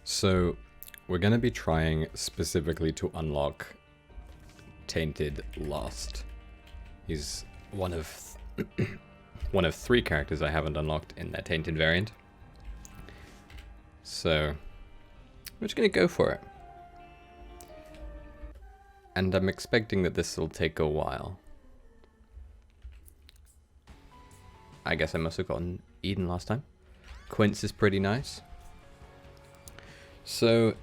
So, we're going to be trying specifically to unlock Tainted Lost. He's one of one of 3 characters I haven't unlocked in that Tainted variant. So, we're just going to go for it. And I'm expecting that this will take a while. I guess I must have gotten Eden last time. Quince is pretty nice. So,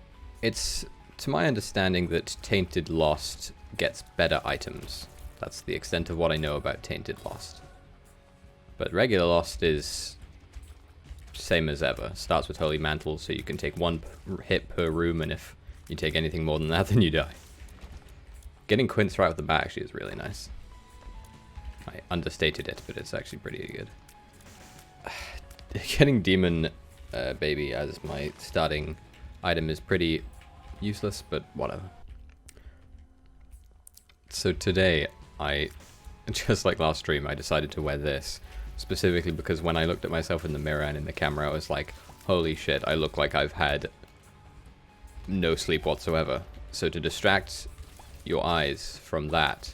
it's to my understanding that Tainted Lost gets better items. That's the extent of what I know about Tainted Lost. But regular Lost is same as ever. Starts with Holy Mantle, so you can take 1 hit per room, and if you take anything more than that, then you die. Getting Quince right off the bat actually is really nice. I understated it, but it's actually pretty good. Getting Demon Baby as my starting item is pretty useless, but whatever. So today, just like last stream, I decided to wear this, specifically because when I looked at myself in the mirror and in the camera, I was like, holy shit, I look like I've had no sleep whatsoever. So to distract your eyes from that,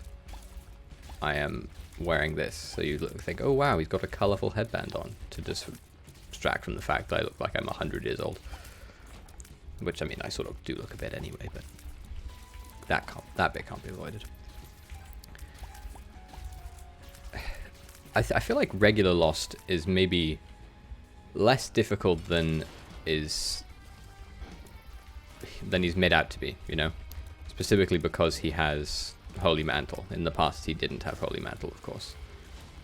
I am wearing this. So you think, oh wow, he's got a colourful headband on, to distract from the fact that I look like I'm 100 years old. Which, I mean, I sort of do look a bit anyway, but that bit can't be avoided. I feel like regular Lost is maybe less difficult than he's made out to be, you know? Specifically because he has Holy Mantle. In the past, he didn't have Holy Mantle, of course.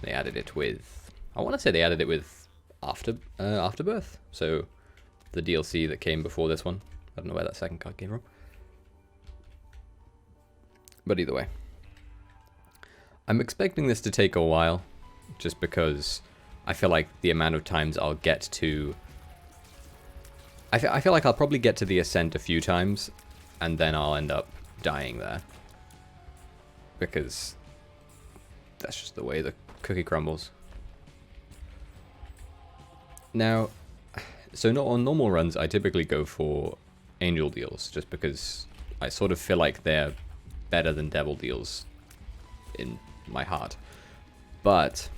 They added it with... I want to say they added it with Afterbirth. So, the DLC that came before this one. I don't know where that second card came from. But either way. I'm expecting this to take a while. Just because I feel like the amount of times I'll get to... I feel like I'll probably get to the Ascent a few times, and then I'll end up dying there. Because that's just the way the cookie crumbles. Now, so not on normal runs, I typically go for Angel deals, just because I sort of feel like they're better than Devil deals in my heart. But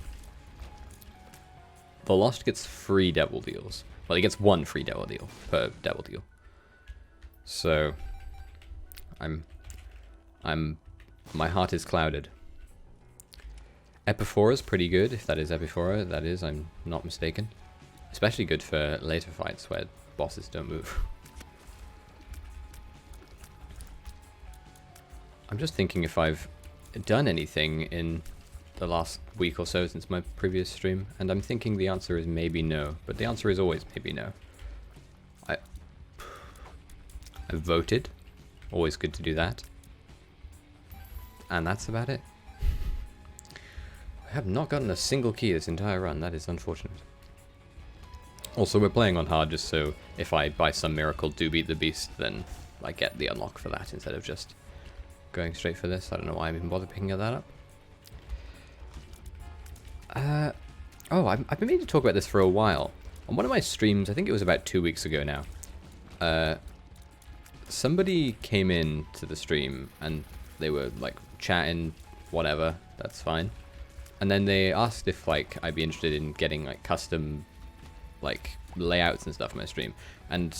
the Lost gets free Devil deals. Well, he gets 1 free Devil deal per Devil deal. So my heart is clouded. Epiphora is pretty good, if that is Epiphora, that is, I'm not mistaken. Especially good for later fights where bosses don't move. I'm just thinking if I've done anything in the last week or so since my previous stream, and I'm thinking the answer is maybe no, but the answer is always maybe no. I voted, always good to do that, and that's about it. I have not gotten a single key this entire run, that is unfortunate. Also, we're playing on hard just so if I by some miracle do beat the beast, then I get the unlock for that instead of just going straight for this. I don't know why I even bothered picking that up. I've been meaning to talk about this for a while. On one of my streams, I think it was about 2 weeks ago now, somebody came in to the stream and they were like chatting, whatever, that's fine. And then they asked if like I'd be interested in getting like custom like layouts and stuff on my stream. And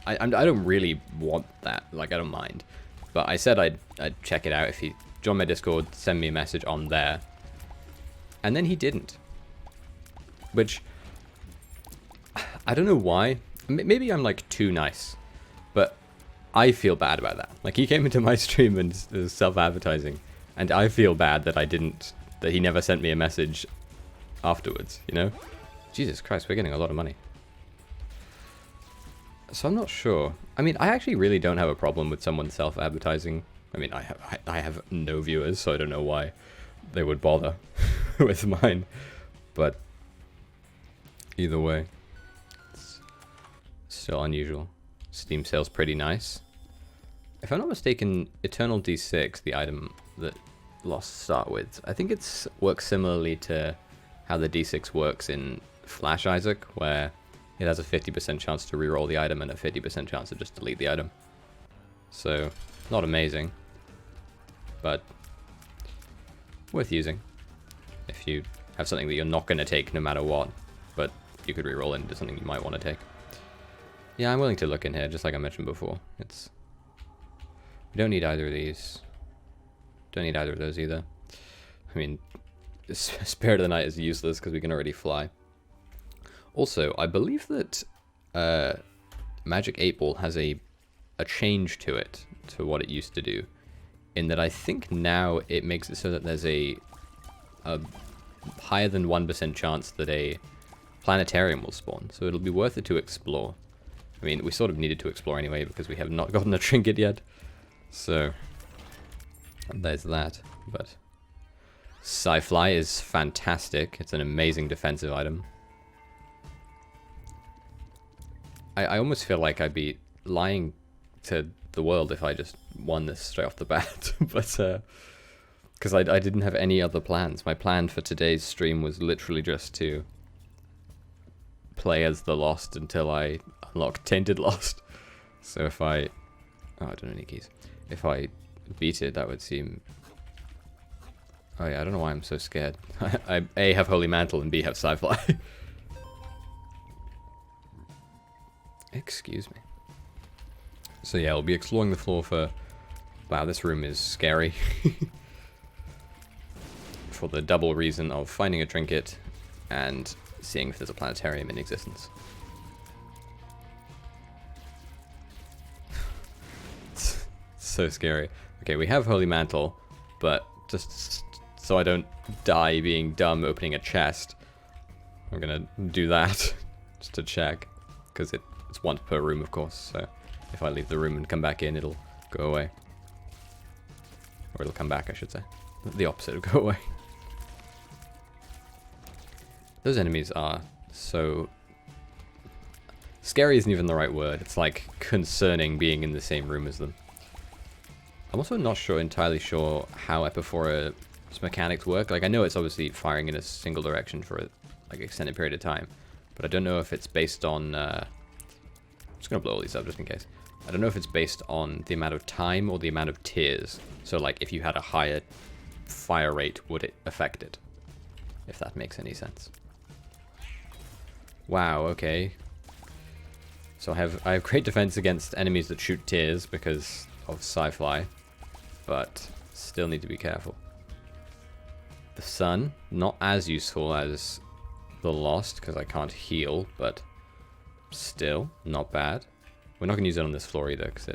I don't really want that, like I don't mind. But I said I'd check it out if he joined my Discord, send me a message on there. And then he didn't. Which, I don't know why. Maybe I'm like too nice. But I feel bad about that. Like he came into my stream and was self-advertising. And I feel bad that that he never sent me a message afterwards, you know? Jesus Christ, we're getting a lot of money. So I'm not sure. I mean, I actually really don't have a problem with someone self-advertising. I mean, I have no viewers, so I don't know why they would bother with mine. But either way, it's still unusual. Steam sale's pretty nice. If I'm not mistaken, Eternal D6, the item that Lost start with, I think it works similarly to how the D6 works in Flash Isaac, where it has a 50% chance to reroll the item and a 50% chance to just delete the item. So, not amazing, but worth using if you have something that you're not going to take no matter what, but you could reroll into something you might want to take. Yeah, I'm willing to look in here, just like I mentioned before. We don't need either of these. Don't need either of those either. I mean, Spirit of the Night is useless because we can already fly. Also, I believe that Magic 8 Ball has a change to it, to what it used to do, in that I think now it makes it so that there's a higher than 1% chance that a planetarium will spawn, so it'll be worth it to explore. I mean, we sort of needed to explore anyway because we have not gotten a trinket yet, so there's that. But Sci-Fly is fantastic. It's an amazing defensive item. I almost feel like I'd be lying to the world if I just won this straight off the bat, but because I didn't have any other plans. My plan for today's stream was literally just to play as the Lost until I unlocked Tainted Lost. So if I... Oh, I don't know any keys. If I beat it, that would seem... Oh yeah, I don't know why I'm so scared. I A, have Holy Mantle, and B, have Sci-Fly. Excuse me. So yeah, I'll be exploring the floor for... Wow, this room is scary. For the double reason of finding a trinket and seeing if there's a planetarium in existence. It's so scary. Okay, we have Holy Mantle, but just so I don't die being dumb opening a chest, I'm gonna do that just to check, because it's once per room, of course, so if I leave the room and come back in, it'll go away. Or it'll come back, I should say. The opposite will go away. Those enemies are so... Scary isn't even the right word. It's like concerning being in the same room as them. I'm also not entirely sure how Epiphora's mechanics work. Like, I know it's obviously firing in a single direction for a extended period of time, but I don't know if it's based on... I'm just going to blow all these up just in case. I don't know if it's based on the amount of time or the amount of tears. So, like, if you had a higher fire rate, would it affect it? If that makes any sense. Wow, okay. So I have great defense against enemies that shoot tears because of Sci-Fly, but still need to be careful. The Sun, not as useful as the Lost because I can't heal, but still not bad. We're not going to use it on this floor either because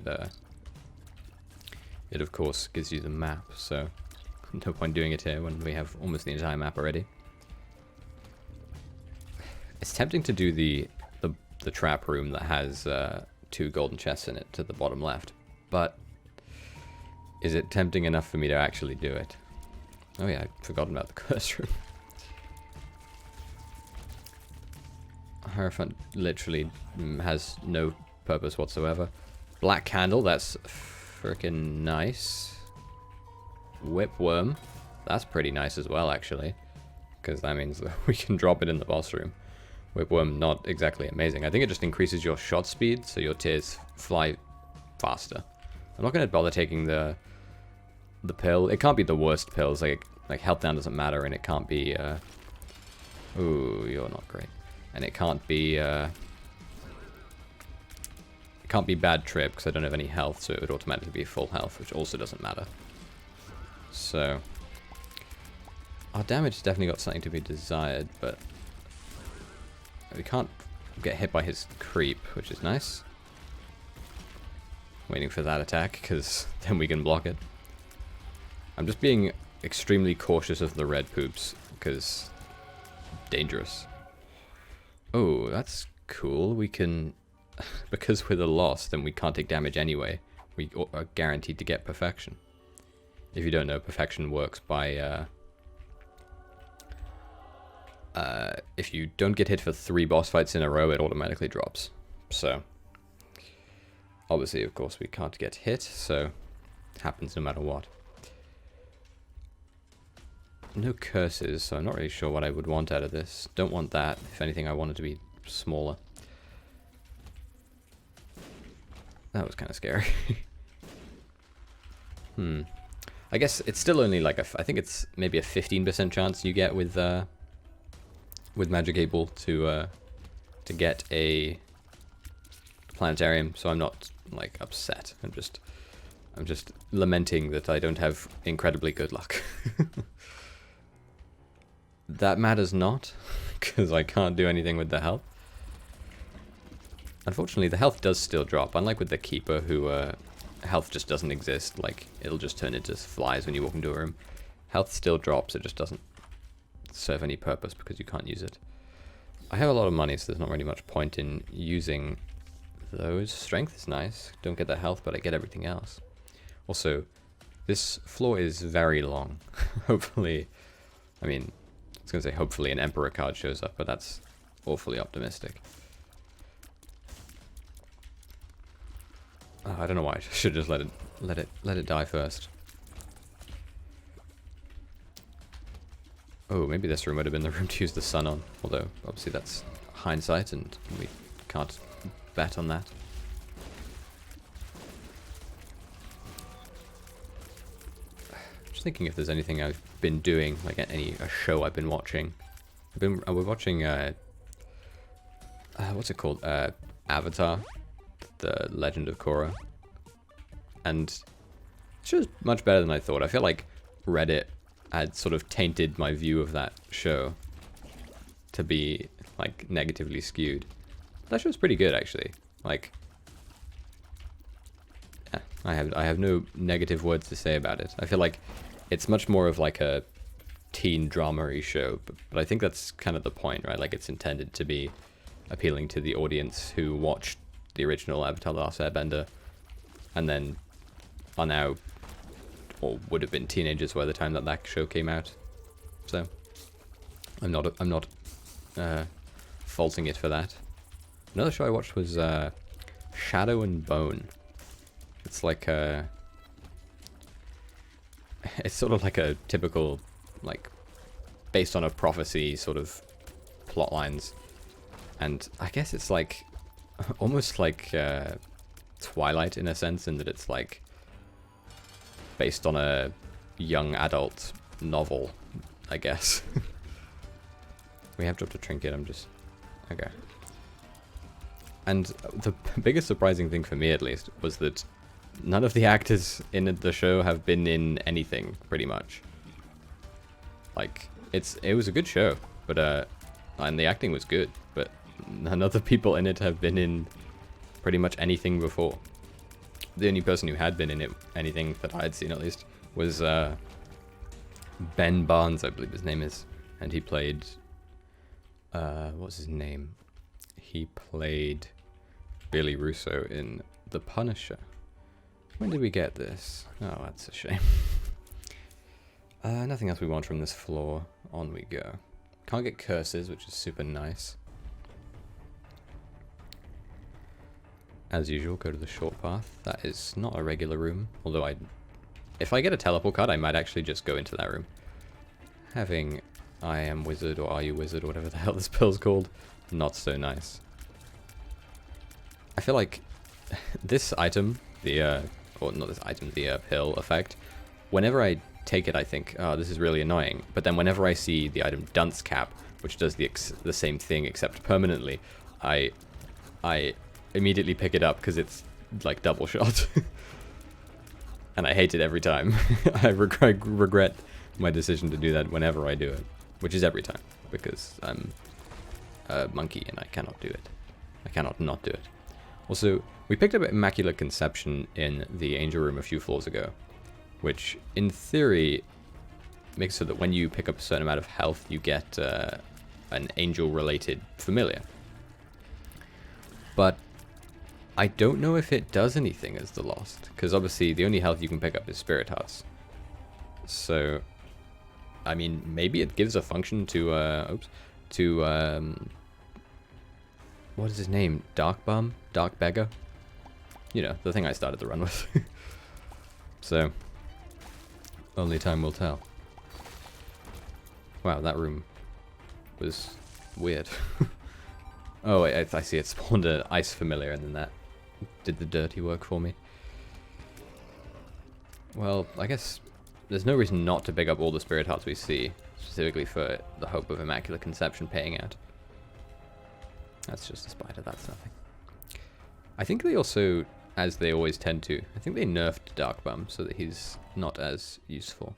it of course gives you the map, so no point doing it here when we have almost the entire map already. It's tempting to do the trap room that has 2 golden chests in it to the bottom left, but is it tempting enough for me to actually do it? Oh yeah, I'd forgotten about the curse room. Hierophant literally has no purpose whatsoever. Black Candle, that's freaking nice. Whipworm, that's pretty nice as well actually, because that means that we can drop it in the boss room. Whipworm, not exactly amazing. I think it just increases your shot speed, so your tears fly faster. I'm not going to bother taking the pill. It can't be the worst pills. Like health down doesn't matter, and it can't be... Ooh, you're not great. And it can't be... It can't be bad trip, because I don't have any health, so it would automatically be full health, which also doesn't matter. So... Our damage has definitely got something to be desired, but... We can't get hit by his creep, which is nice. Waiting for that attack, because then we can block it. I'm just being extremely cautious of the red poops, because dangerous. Oh, that's cool. We can... Because we're the Lost, then we can't take damage anyway. We are guaranteed to get Perfection. If you don't know, Perfection works by... if you don't get hit for 3 boss fights in a row, it automatically drops. So, obviously, of course, we can't get hit, so it happens no matter what. No curses, so I'm not really sure what I would want out of this. Don't want that. If anything, I want it to be smaller. That was kind of scary. I guess it's still only like I think it's maybe a 15% chance you get with Magic Able to get a planetarium, so I'm not like upset. I'm just lamenting that I don't have incredibly good luck. That matters not, because I can't do anything with the health. Unfortunately, the health does still drop, unlike with the Keeper, who health just doesn't exist. Like, it'll just turn into flies when you walk into a room. Health still drops, it just doesn't serve any purpose because you can't use it. I have a lot of money, so there's not really much point in using those. Strength is nice. Don't get the health, but I get everything else. Also, this floor is very long. Hopefully, I mean, I was going to say hopefully an Emperor card shows up, but that's awfully optimistic. Oh, I don't know why. I should just let it die first. Oh, maybe this room would have been the room to use the sun on. Although, obviously that's hindsight, and we can't bet on that. Just thinking if there's anything I've been doing, like a show I've been watching. We're watching, what's it called? Avatar, The Legend of Korra. And it's just much better than I thought. I feel like Reddit had sort of tainted my view of that show to be like negatively skewed. That show's pretty good, actually. Like, yeah, I have no negative words to say about it. I feel like it's much more of like a teen drama-y show, but I think that's kind of the point, right? Like, it's intended to be appealing to the audience who watched the original Avatar: The Last Airbender and then are now, or would have been, teenagers by the time that show came out. So I'm not faulting it for that. Another show I watched was Shadow and Bone. It's like it's sort of like a typical, like, based on a prophecy sort of plot lines, and I guess it's like almost like Twilight in a sense, in that it's like based on a young adult novel, I guess. We have dropped a trinket, I'm just... Okay. And the biggest surprising thing for me, at least, was that none of the actors in the show have been in anything, pretty much. Like, it was a good show, but and the acting was good, but none of the people in it have been in pretty much anything before. The only person who had been in it, anything that I had seen at least, was Ben Barnes, I believe his name is, and he played what's his name? He played Billy Russo in The Punisher. When did we get this? Oh, that's a shame. Nothing else we want from this floor. On we go. Can't get curses, which is super nice. As usual, go to the short path. That is not a regular room, although if I get a teleport card, I might actually just go into that room. Having I am wizard or are you wizard or whatever the hell this pill's called, not so nice. I feel like this item, or not this item, the pill effect, whenever I take it I think, oh, this is really annoying, but then whenever I see the item Dunce Cap, which does the same thing except permanently, I immediately pick it up because it's like double shot. And I hate it every time. I regret my decision to do that whenever I do it, which is every time, because I'm a monkey and I cannot do it. I cannot not do it. Also, we picked up Immaculate Conception in the Angel Room a few floors ago, which in theory makes so that when you pick up a certain amount of health, you get an angel-related familiar. But I don't know if it does anything as the Lost, because obviously the only health you can pick up is Spirit Hearts. So, I mean, maybe it gives a function to, what is his name? Dark Beggar? You know, the thing I started the run with. So, only time will tell. Wow, that room was weird. Oh, wait, I see it spawned an ice familiar and then that did the dirty work for me. Well, I guess there's no reason not to pick up all the spirit hearts we see, specifically for the hope of Immaculate Conception paying out. That's just a spider, that's nothing. I think they also, as they always tend to, I think they nerfed Dark Bum so that he's not as useful.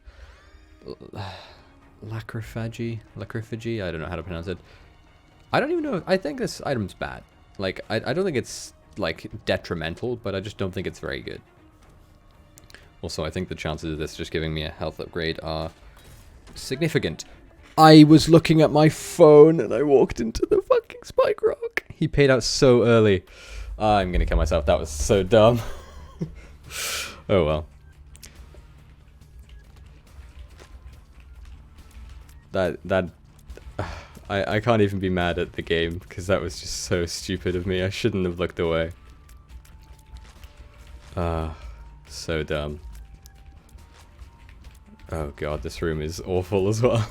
Lacrophagy? I don't know how to pronounce it. I don't even know. I think this item's bad. Like, I don't think it's, like, detrimental, but I just don't think it's very good. Also, I think the chances of this just giving me a health upgrade are significant. I was looking at my phone and I walked into the fucking spike rock. He paid out so early. I'm gonna kill myself. That was so dumb. Oh well. I can't even be mad at the game because that was just so stupid of me. I shouldn't have looked away. So dumb. Oh god, this room is awful as well.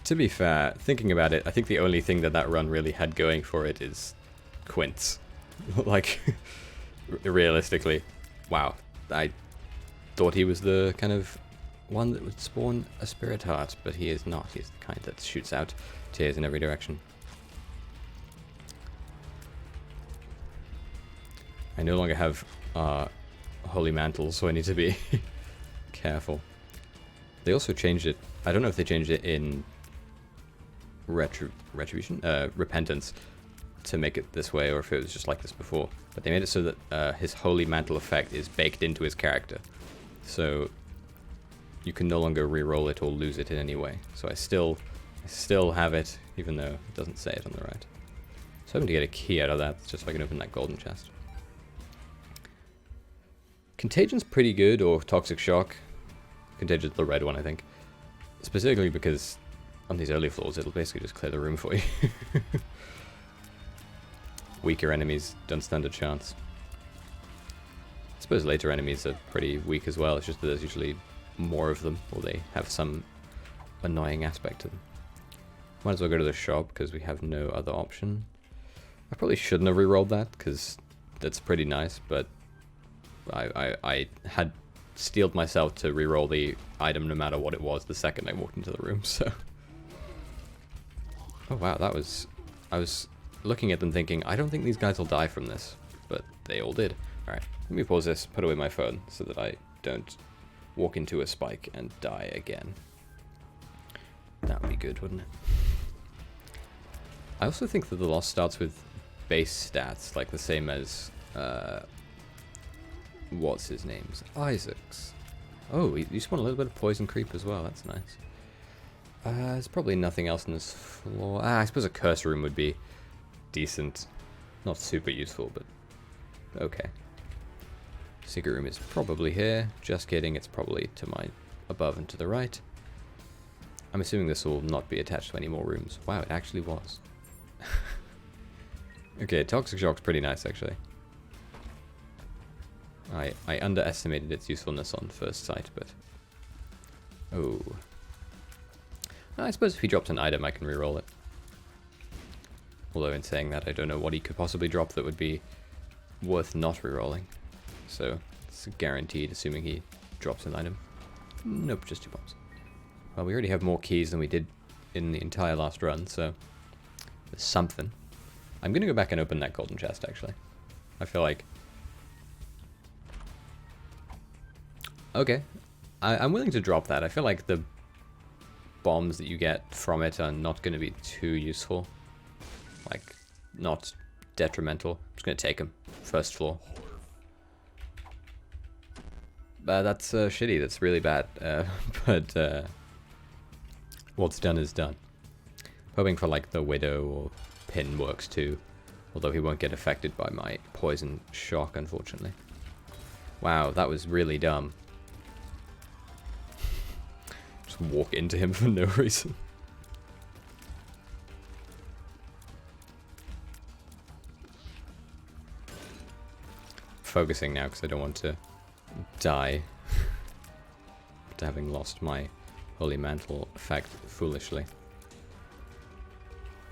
To be fair, thinking about it, I think the only thing that run really had going for it is Quince. Like, realistically. Wow. I thought he was the kind of one that would spawn a spirit heart, but he is not. He's the kind that shoots out tears in every direction. I no longer have holy mantle, so I need to be careful. They also changed it. I don't know if they changed it in repentance to make it this way, or if it was just like this before. But they made it so that his holy mantle effect is baked into his character, so you can no longer re-roll it or lose it in any way. So I still have it, even though it doesn't say it on the right. So I'm hoping to get a key out of that, just so I can open that golden chest. Contagion's pretty good, or Toxic Shock. Contagion's the red one, I think. Specifically because on these early floors, it'll basically just clear the room for you. Weaker enemies don't stand a chance. I suppose later enemies are pretty weak as well, it's just that there's usually more of them, or they have some annoying aspect to them. Might as well go to the shop, because we have no other option. I probably shouldn't have re-rolled that, because that's pretty nice, but I had steeled myself to re-roll the item no matter what it was the second I walked into the room, so... Oh wow, that was... I was looking at them thinking, I don't think these guys will die from this, but they all did. Alright, let me pause this, put away my phone, so that I don't walk into a spike and die again. That would be good, wouldn't it? I also think that the loss starts with base stats, like the same as... what's his name's? Isaac's. Oh, you spawn a little bit of poison creep as well, that's nice. There's probably nothing else on this floor. I suppose a curse room would be decent. Not super useful, but okay. Secret room is probably here. Just kidding, it's probably to my above and to the right. I'm assuming this will not be attached to any more rooms. Wow, it actually was. Okay, Toxic Shock's pretty nice, actually. I underestimated its usefulness on first sight, but... Oh. I suppose if he drops an item, I can reroll it. Although in saying that, I don't know what he could possibly drop that would be worth not rerolling. So, it's guaranteed, assuming he drops an item. Nope, just 2 bombs. Well, we already have more keys than we did in the entire last run, so... There's something. I'm gonna go back and open that golden chest, actually. I feel like... Okay. I'm willing to drop that. I feel like the bombs that you get from it are not going to be too useful. Like, not detrimental. I'm just going to take them. First floor. That's shitty. That's really bad. But what's done is done. Hoping for like the Widow or Pin works too. Although he won't get affected by my poison shock, unfortunately. Wow, that was really dumb. Just walk into him for no reason. Focusing now because I don't want to die after having lost my Holy Mantle effect foolishly.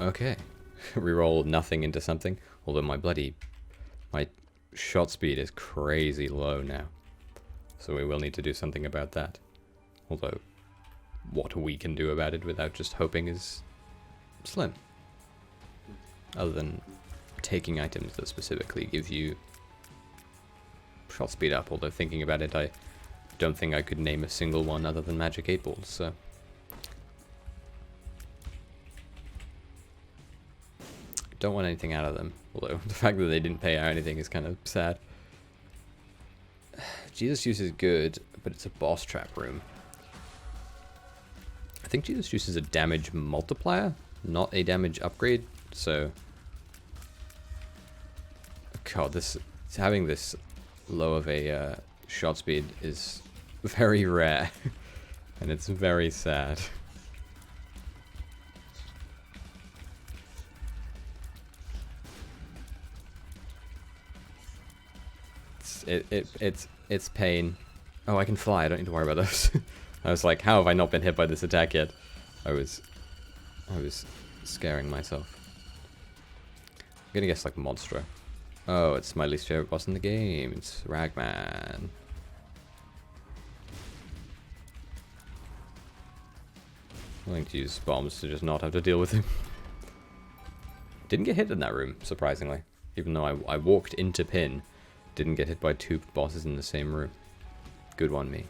Okay, reroll nothing into something. Although my shot speed is crazy low now. So we will need to do something about that. Although, what we can do about it without just hoping is slim. Other than taking items that specifically give you shot speed up. Although thinking about it, I don't think I could name a single one other than magic 8 balls, so. Don't want anything out of them. Although the fact that they didn't pay out anything is kind of sad. Jesus Juice is good, but it's a boss trap room. I think Jesus Juice is a damage multiplier, not a damage upgrade, so... God, having this low of a shot speed is very rare, and it's very sad. It's pain. Oh, I can fly. I don't need to worry about those. I was like, how have I not been hit by this attack yet? I was scaring myself. I'm gonna guess like Monstro. Oh, it's my least favorite boss in the game. It's Ragman. I'm going to use bombs to just not have to deal with him. Didn't get hit in that room, surprisingly. Even though I walked into pin. Didn't get hit by 2 bosses in the same room. Good one, me.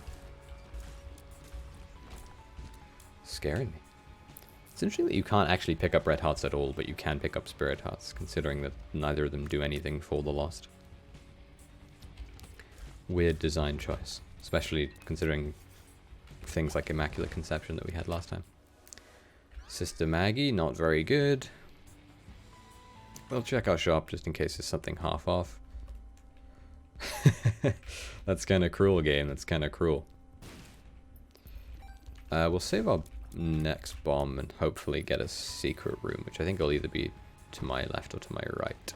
Scaring me. It's interesting that you can't actually pick up red hearts at all, but you can pick up spirit hearts, considering that neither of them do anything for the lost. Weird design choice, especially considering things like Immaculate Conception that we had last time. Sister Maggie, not very good. We'll check our shop just in case there's something half off. That's kind of cruel, game. That's kind of cruel. We'll save our next bomb and hopefully get a secret room, which I think will either be to my left or to my right.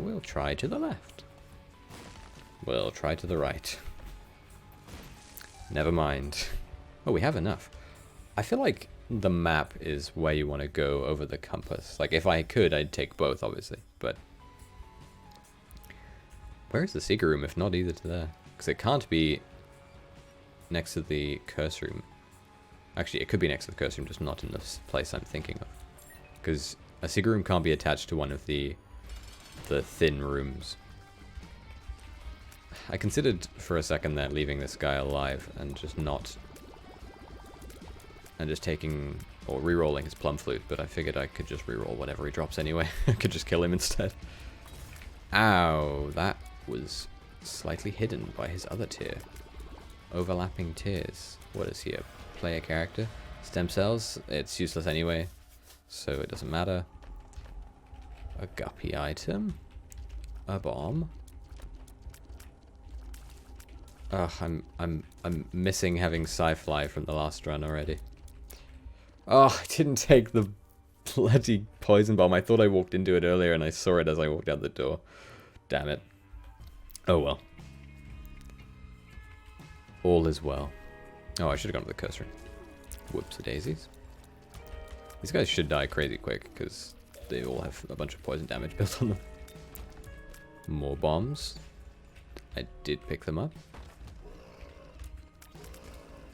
We'll try to the left. We'll try to the right. Never mind. Oh, we have enough. I feel like the map is where you want to go over the compass. Like, if I could, I'd take both, obviously, but... Where is the secret room, if not either to there? Because it can't be next to the curse room. Actually, it could be next to the curse room, just not in this place I'm thinking of. Because a secret room can't be attached to one of the thin rooms. I considered for a second there leaving this guy alive and just not... And just taking... or re-rolling his plum flute, but I figured I could just re-roll whatever he drops anyway. I could just kill him instead. Ow, that was slightly hidden by his other tier. Overlapping tiers. What is he, a player character? Stem cells, it's useless anyway, so it doesn't matter. A guppy item. A bomb. Ugh, I'm missing having Sci-Fly from the last run already. Oh, I didn't take the bloody poison bomb. I thought I walked into it earlier and I saw it as I walked out the door. Damn it. Oh well. All is well. Oh, I should have gone to the curse room. Whoopsie-daisies. These guys should die crazy quick, because they all have a bunch of poison damage built on them. More bombs. I did pick them up.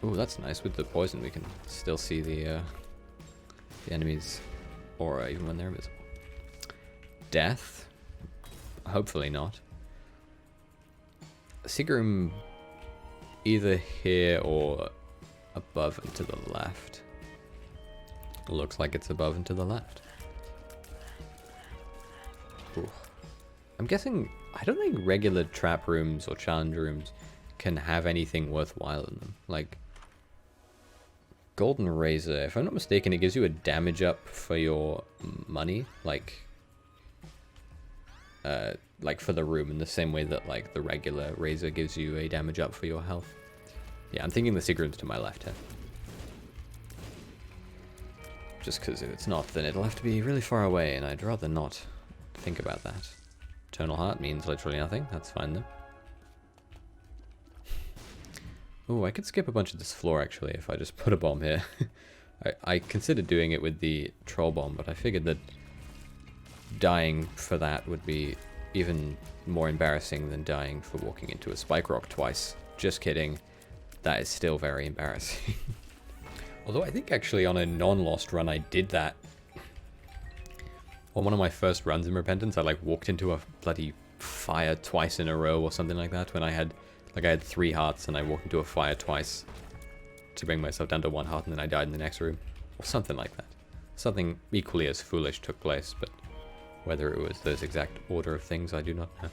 Oh, that's nice. With the poison, we can still see the enemy's aura, even when they're invisible. Death. Hopefully not. Secret room either here or above and to the left. Looks like it's above and to the left. Ooh. I'm guessing, I don't think regular trap rooms or challenge rooms can have anything worthwhile in them. Like, Golden Razor, if I'm not mistaken, it gives you a damage up for your money, like for the room, in the same way that like the regular razor gives you a damage up for your health. Yeah, I'm thinking the secret room's to my left here. Just because if it's not, then it'll have to be really far away, and I'd rather not think about that. Eternal Heart means literally nothing. That's fine though. Oh, I could skip a bunch of this floor actually if I just put a bomb here. I considered doing it with the troll bomb, but I figured that dying for that would be even more embarrassing than dying for walking into a spike rock twice. Just kidding. That is still very embarrassing. Although I think actually on a non-lost run I did that. On one of my first runs in Repentance, I like walked into a bloody fire twice in a row or something like that when I had 3 hearts and I walked into a fire twice to bring myself down to 1 heart and then I died in the next room. Or something like that. Something equally as foolish took place, but whether it was those exact order of things, I do not know.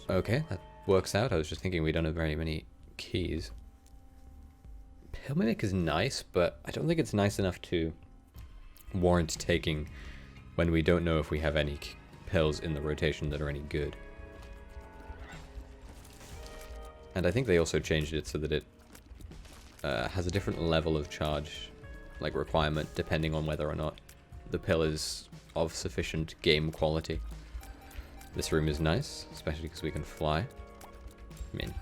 Okay, that works out. I was just thinking we don't have very many keys. Pill Mimic is nice, but I don't think it's nice enough to warrant taking when we don't know if we have any pills in the rotation that are any good. And I think they also changed it so that it has a different level of charge, like requirement, depending on whether or not the pill is of sufficient game quality. This room is nice, especially because we can fly. I mean,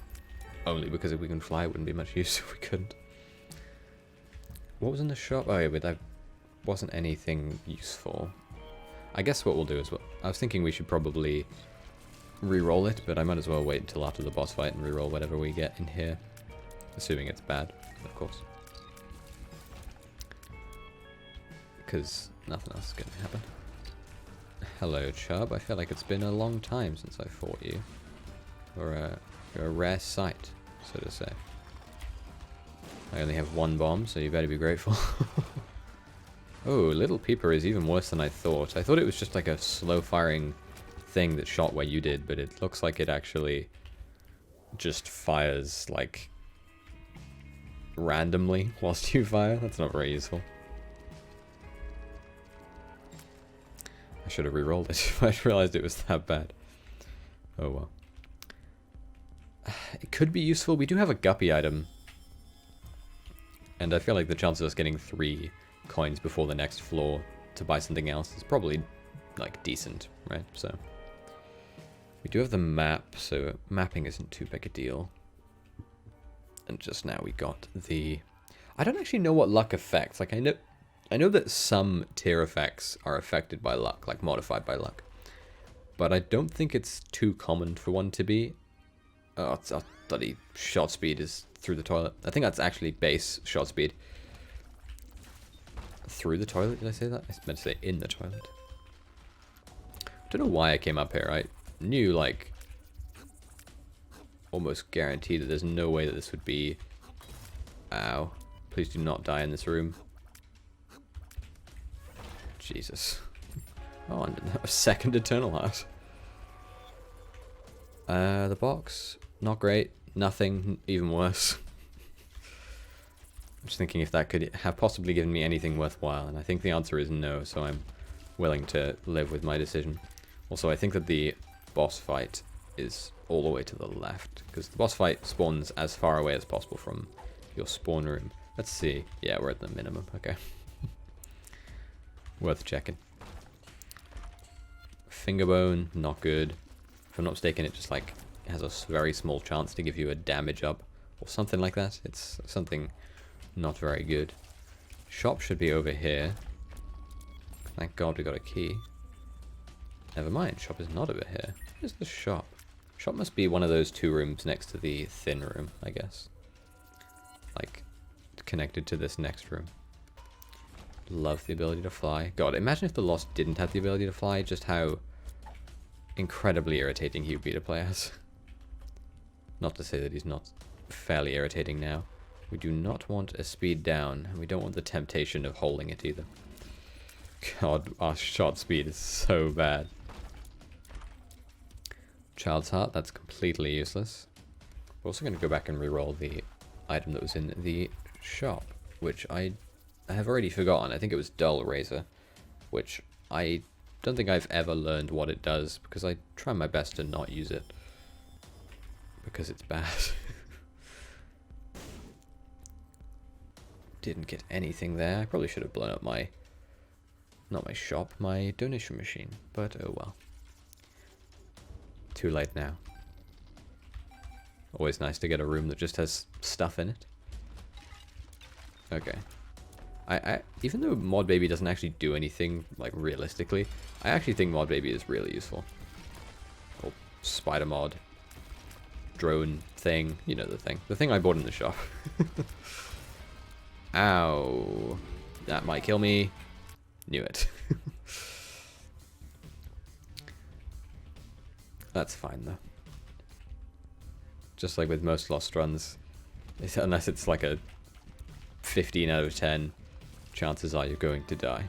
only because if we can fly, it wouldn't be much use if we couldn't. What was in the shop? Oh yeah, but that wasn't anything useful. I guess what we'll do is, I was thinking we should probably re-roll it, but I might as well wait until after the boss fight and re-roll whatever we get in here. Assuming it's bad, of course. Because nothing else is going to happen. Hello, Chubb. I feel like it's been a long time since I fought you. You're a rare sight, so to say. I only have 1 bomb, so you better be grateful. Oh, Little Peeper is even worse than I thought. I thought it was just like a slow-firing thing that shot where you did, but it looks like it actually just fires, like, randomly whilst you fire. That's not very useful. I should have re-rolled it if I realized it was that bad. Oh well. It could be useful. We do have a guppy item. And I feel like the chance of us getting 3 coins before the next floor to buy something else is probably, like, decent, right? So, we do have the map, so mapping isn't too big a deal. And just now we got the... I don't actually know what luck affects. Like, I know that some tier effects are affected by luck, like modified by luck. But I don't think it's too common for one to be. Oh, bloody shot speed is through the toilet. I think that's actually base shot speed. Through the toilet, did I say that? I meant to say in the toilet. I don't know why I came up here. I knew, like, almost guaranteed that there's no way that this would be... Ow. Please do not die in this room. Jesus. Oh, and a second Eternal Heart. The box, not great. Nothing, even worse. I'm just thinking if that could have possibly given me anything worthwhile, and I think the answer is no, so I'm willing to live with my decision. Also, I think that the boss fight is all the way to the left, because the boss fight spawns as far away as possible from your spawn room. Let's see. Yeah, we're at the minimum. Okay. Worth checking. Fingerbone, not good. If I'm not mistaken, it just like has a very small chance to give you a damage up or something like that. It's something not very good. Shop should be over here. Thank God we got a key. Never mind, shop is not over here. Where's the shop? Shop must be one of those 2 rooms next to the thin room, I guess. Like, connected to this next room. Love the ability to fly. God, imagine if the Lost didn't have the ability to fly, just how incredibly irritating he would be to play as. Not to say that he's not fairly irritating now. We do not want a speed down, and we don't want the temptation of holding it either. God, our shot speed is so bad. Child's Heart, that's completely useless. We're also going to go back and re-roll the item that was in the shop, which I have already forgotten. I think it was Dull Razor, which I don't think I've ever learned what it does, because I try my best to not use it, because it's bad. Didn't get anything there. I probably should have blown up my, not my shop, my donation machine, but oh well. Too late now. Always nice to get a room that just has stuff in it. Okay. I even though Mod Baby doesn't actually do anything, like, realistically, I actually think Mod Baby is really useful. Or Spider Mod. Drone thing. You know the thing. The thing I bought in the shop. Ow. That might kill me. Knew it. That's fine, though. Just like with most Lost runs, unless it's like a 15 out of 10, chances are you're going to die.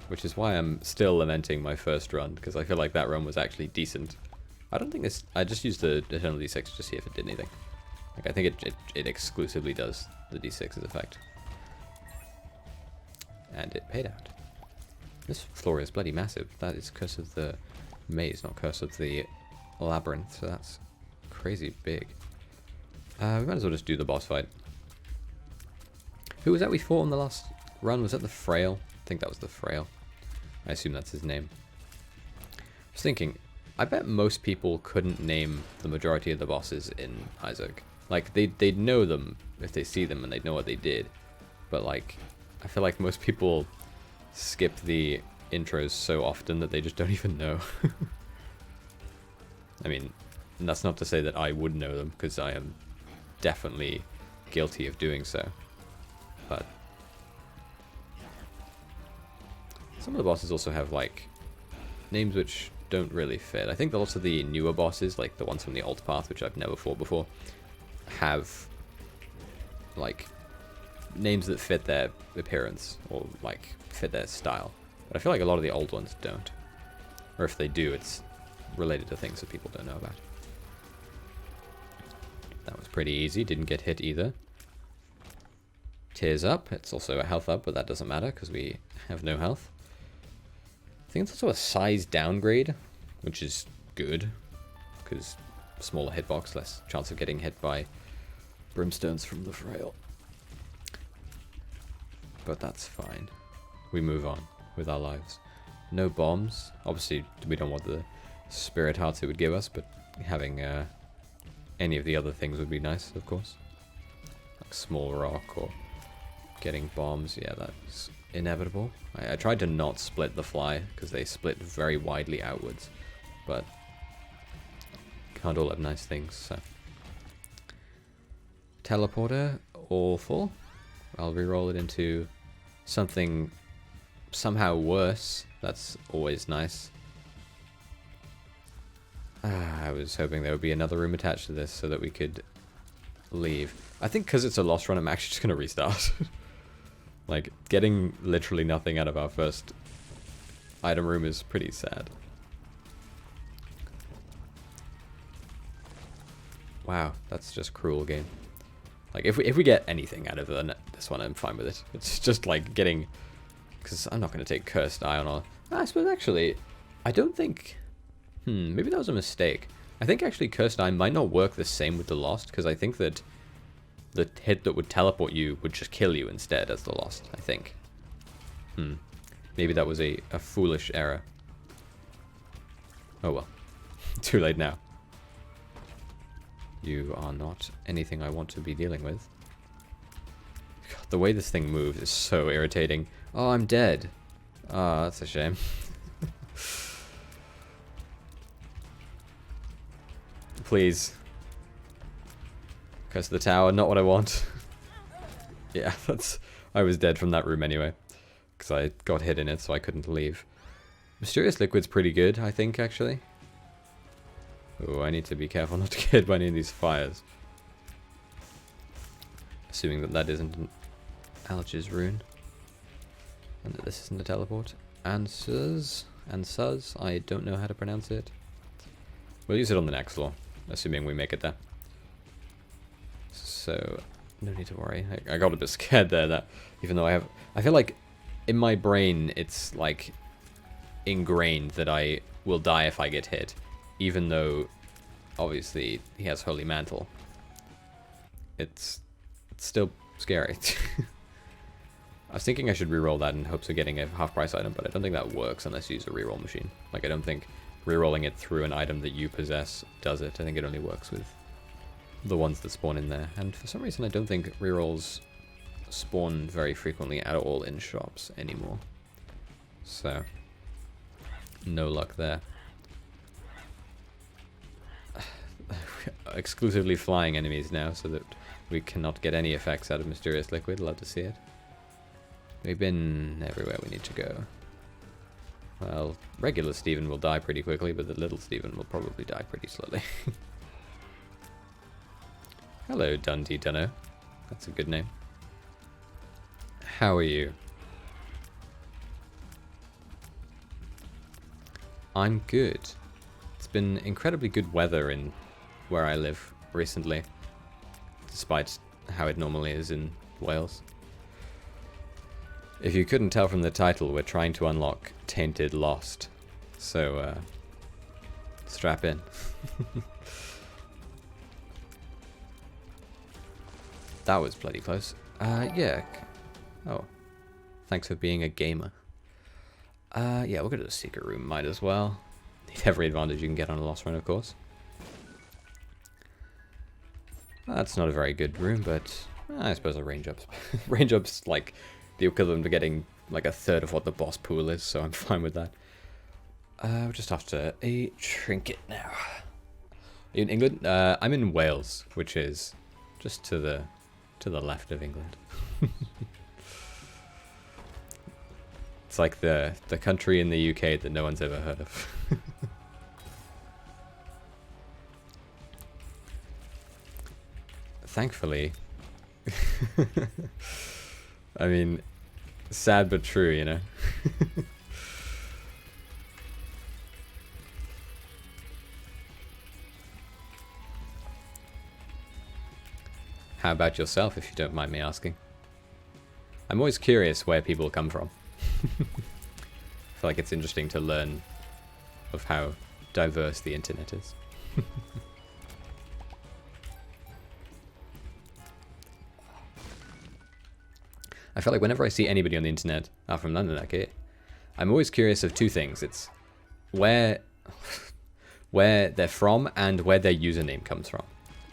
Which is why I'm still lamenting my first run, because I feel like that run was actually decent. I don't think this... I just used the Eternal D6 to see if it did anything. Like, I think it exclusively does the D6's effect. And it paid out. This floor is bloody massive. That is Curse of the Maze, not Curse of the Labyrinth, so that's crazy big. We might as well just do the boss fight. Who was that we fought on the last run? Was that the Frail? I think that was the Frail. I assume that's his name. I was thinking, I bet most people couldn't name the majority of the bosses in Isaac. Like, they'd know them if they see them and they'd know what they did. But, like, I feel like most people skip the intros so often that they just don't even know. I mean, that's not to say that I would know them, because I am definitely guilty of doing so. But some of the bosses also have, like, names which don't really fit. I think lots of the newer bosses, like the ones from the Alt Path, which I've never fought before, have, like, names that fit their appearance, or, like, fit their style. But I feel like a lot of the old ones don't. Or if they do, it's related to things that people don't know about. That was pretty easy, didn't get hit either. Tears up, it's also a health up, but that doesn't matter because we have no health. I think it's also a size downgrade, which is good, because smaller hitbox, less chance of getting hit by brimstones from the Frail. But that's fine. We move on with our lives. No bombs. Obviously, we don't want the spirit hearts it would give us, but having any of the other things would be nice, of course. Like small rock or getting bombs. Yeah, that's inevitable. I tried to not split the fly, because they split very widely outwards. But can't all have nice things, so. Teleporter, awful. I'll re-roll it into something somehow worse. That's always nice. I was hoping there would be another room attached to this so that we could leave. I think because it's a lost run, I'm actually just going to restart. Like, getting literally nothing out of our first item room is pretty sad. Wow, that's just cruel game. Like, if we get anything out of this one, I'm fine with it. It's just like getting... Because I'm not going to take Cursed Eye on all... I suppose actually, I don't think... maybe that was a mistake. I think actually Cursed Eye might not work the same with the Lost, because I think that the hit that would teleport you would just kill you instead as the Lost, I think. Maybe that was a foolish error. Oh well. Too late now. You are not anything I want to be dealing with. God, the way this thing moves is so irritating. Oh, I'm dead. Oh, that's a shame. Please. Curse of the tower, not what I want. Yeah, I was dead from that room anyway. Because I got hit in it, so I couldn't leave. Mysterious Liquid's pretty good, I think, actually. Oh, I need to be careful not to get hit by any of these fires. Assuming that that isn't an Alch's rune. And that this isn't a teleport. Answers. I don't know how to pronounce it. We'll use it on the next floor, assuming we make it there. So, no need to worry. I got a bit scared there, that even though I feel like in my brain it's like ingrained that I will die if I get hit, even though obviously he has Holy Mantle. It's still scary. I was thinking I should reroll that in hopes of getting a half-price item, but I don't think that works unless you use a reroll machine. Like, I don't think rerolling it through an item that you possess does it. I think it only works with the ones that spawn in there. And for some reason, I don't think rerolls spawn very frequently at all in shops anymore. So, no luck there. Exclusively flying enemies now, so that we cannot get any effects out of Mysterious Liquid. Love to see it. We've been everywhere we need to go. Well, regular Steven will die pretty quickly, but the little Steven will probably die pretty slowly. Hello, Dundee Dunno. That's a good name. How are you? I'm good. It's been incredibly good weather in where I live recently, despite how it normally is in Wales. If you couldn't tell from the title, we're trying to unlock Tainted Lost, so strap in. That was bloody close. Yeah. Oh, thanks for being a gamer. Yeah, we'll go to the secret room, might as well. Need every advantage you can get on a lost run, of course. That's not a very good room, but I suppose a range up's range up's like the equivalent of getting like a third of what the boss pool is, so I'm fine with that. We're just after a trinket now. Are you in England? I'm in Wales, which is just to the left of England. It's like the country in the UK that no one's ever heard of. Thankfully. I mean, sad but true, you know. How about yourself, if you don't mind me asking? I'm always curious where people come from. I feel like it's interesting to learn of how diverse the internet is. I feel like whenever I see anybody on the internet, from London, okay, I'm always curious of two things. It's where they're from and where their username comes from.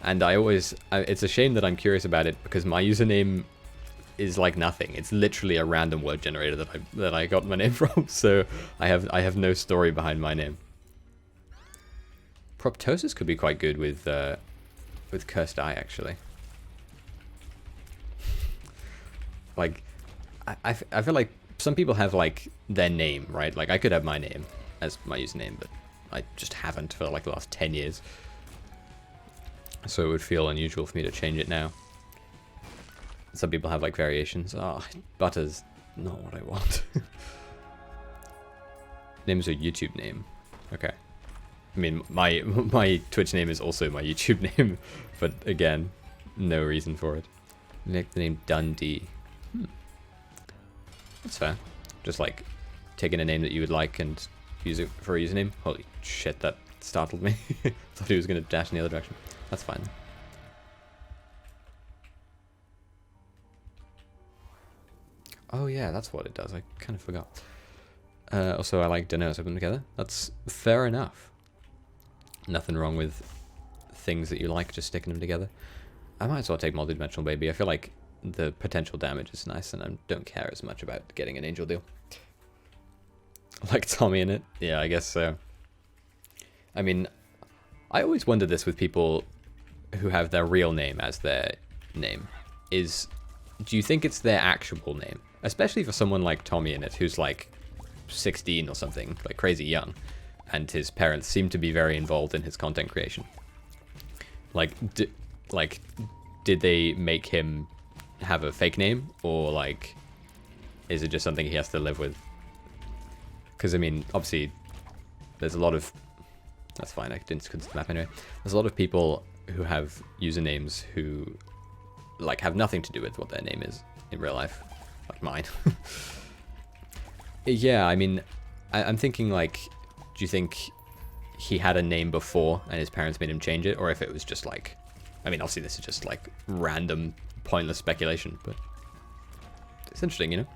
And it's a shame that I'm curious about it because my username is like nothing. It's literally a random word generator that I got my name from. So I have no story behind my name. Proptosis could be quite good with Cursed Eye, actually. Like, I feel like some people have, like, their name, right? Like, I could have my name as my username, but I just haven't for, like, the last 10 years. So it would feel unusual for me to change it now. Some people have, like, variations. Oh, butter's not what I want. Name's a YouTube name. Okay. I mean, my Twitch name is also my YouTube name, but, again, no reason for it. Make the name Dundee. That's fair. Just like taking a name that you would like and use it for a username. Holy shit, that startled me. Thought he was going to dash in the other direction. That's fine. Oh yeah, that's what it does. I kind of forgot. Also, I like dinos put them together. That's fair enough. Nothing wrong with things that you like, just sticking them together. I might as well take multi-dimensional baby. I feel like the potential damage is nice, and I don't care as much about getting an angel deal. Like Tommy in it? Yeah, I guess so. I mean, I always wonder this with people who have their real name as their name. Do you think it's their actual name? Especially for someone like Tommy in it, who's like 16 or something, like crazy young, and his parents seem to be very involved in his content creation. Like, did they make him have a fake name, or like is it just something he has to live with? Because I mean, obviously there's a lot of, that's fine, I didn't consider the map anyway, there's a lot of people who have usernames who like have nothing to do with what their name is in real life, like mine. Yeah, I mean, I'm thinking like, do you think he had a name before and his parents made him change it, or if it was just like, I mean, obviously this is just like random pointless speculation, but it's interesting, you know.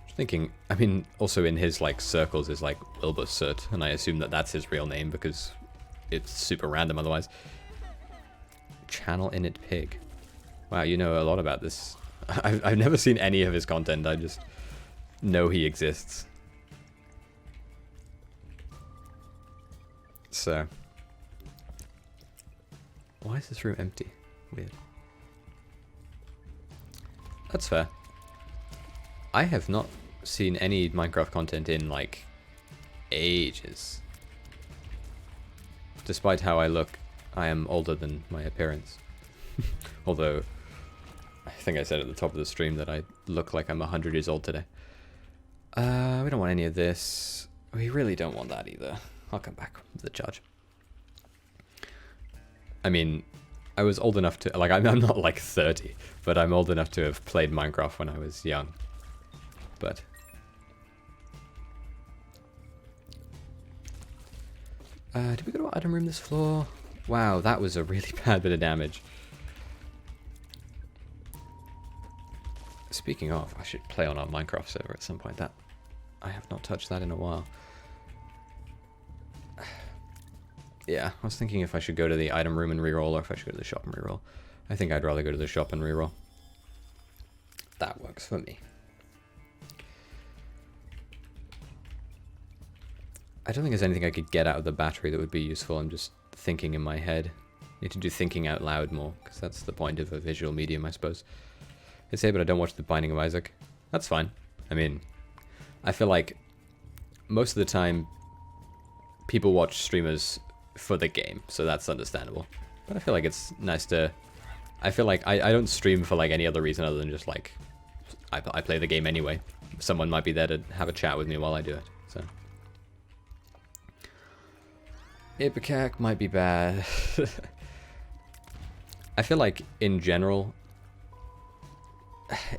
Just thinking, I mean, also in his like circles is like Wilbur Soot, and I assume that that's his real name because it's super random otherwise. Channel Init Pig. Wow, you know a lot about this. I've never seen any of his content. I just know he exists. So, why is this room empty? Weird. That's fair. I have not seen any Minecraft content in, like, ages. Despite how I look, I am older than my appearance. Although, I think I said at the top of the stream that I look like I'm 100 years old today. We don't want any of this. We really don't want that either. I'll come back with the charge. I mean, I was old enough to... Like, I'm not like 30, but I'm old enough to have played Minecraft when I was young. But... did we go to our item room this floor? Wow, that was a really bad bit of damage. Speaking of, I should play on our Minecraft server at some point. That I have not touched that in a while. Yeah, I was thinking if I should go to the item room and reroll or if I should go to the shop and reroll. I think I'd rather go to the shop and reroll. That works for me. I don't think there's anything I could get out of the battery that would be useful. I'm just thinking in my head. Need to do thinking out loud more, because that's the point of a visual medium, I suppose. They say, but I don't watch The Binding of Isaac. That's fine. I mean, I feel like most of the time people watch streamers for the game, so that's understandable. But I feel like it's nice to... I feel like I don't stream for like any other reason other than just like I play the game anyway. Someone might be there to have a chat with me while I do it, so... Ipecac might be bad. I feel like, in general,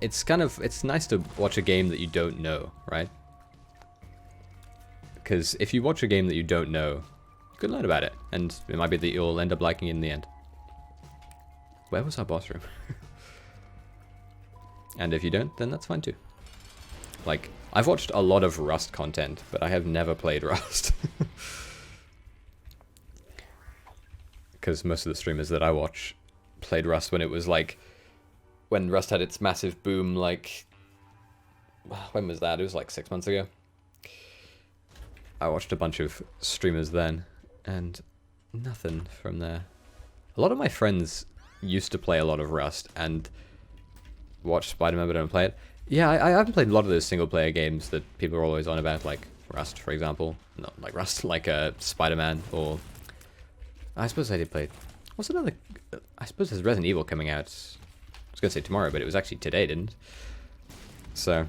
it's nice to watch a game that you don't know, right? Because if you watch a game that you don't know, you can learn about it, and it might be that you'll end up liking it in the end. Where was our boss room? And if you don't, then that's fine too. Like, I've watched a lot of Rust content, but I have never played Rust. Because most of the streamers that I watch played Rust when it was like... When Rust had its massive boom, like... When was that? It was like 6 months ago. I watched a bunch of streamers then, and nothing from there. A lot of my friends used to play a lot of Rust, and watch Spider-Man but don't play it. Yeah, I haven't played a lot of those single-player games that people are always on about, like Rust, for example. Not like Rust, like Spider-Man, or... I suppose I did play... What's another... I suppose there's Resident Evil coming out... I was going to say tomorrow, but it was actually today, didn't it? So...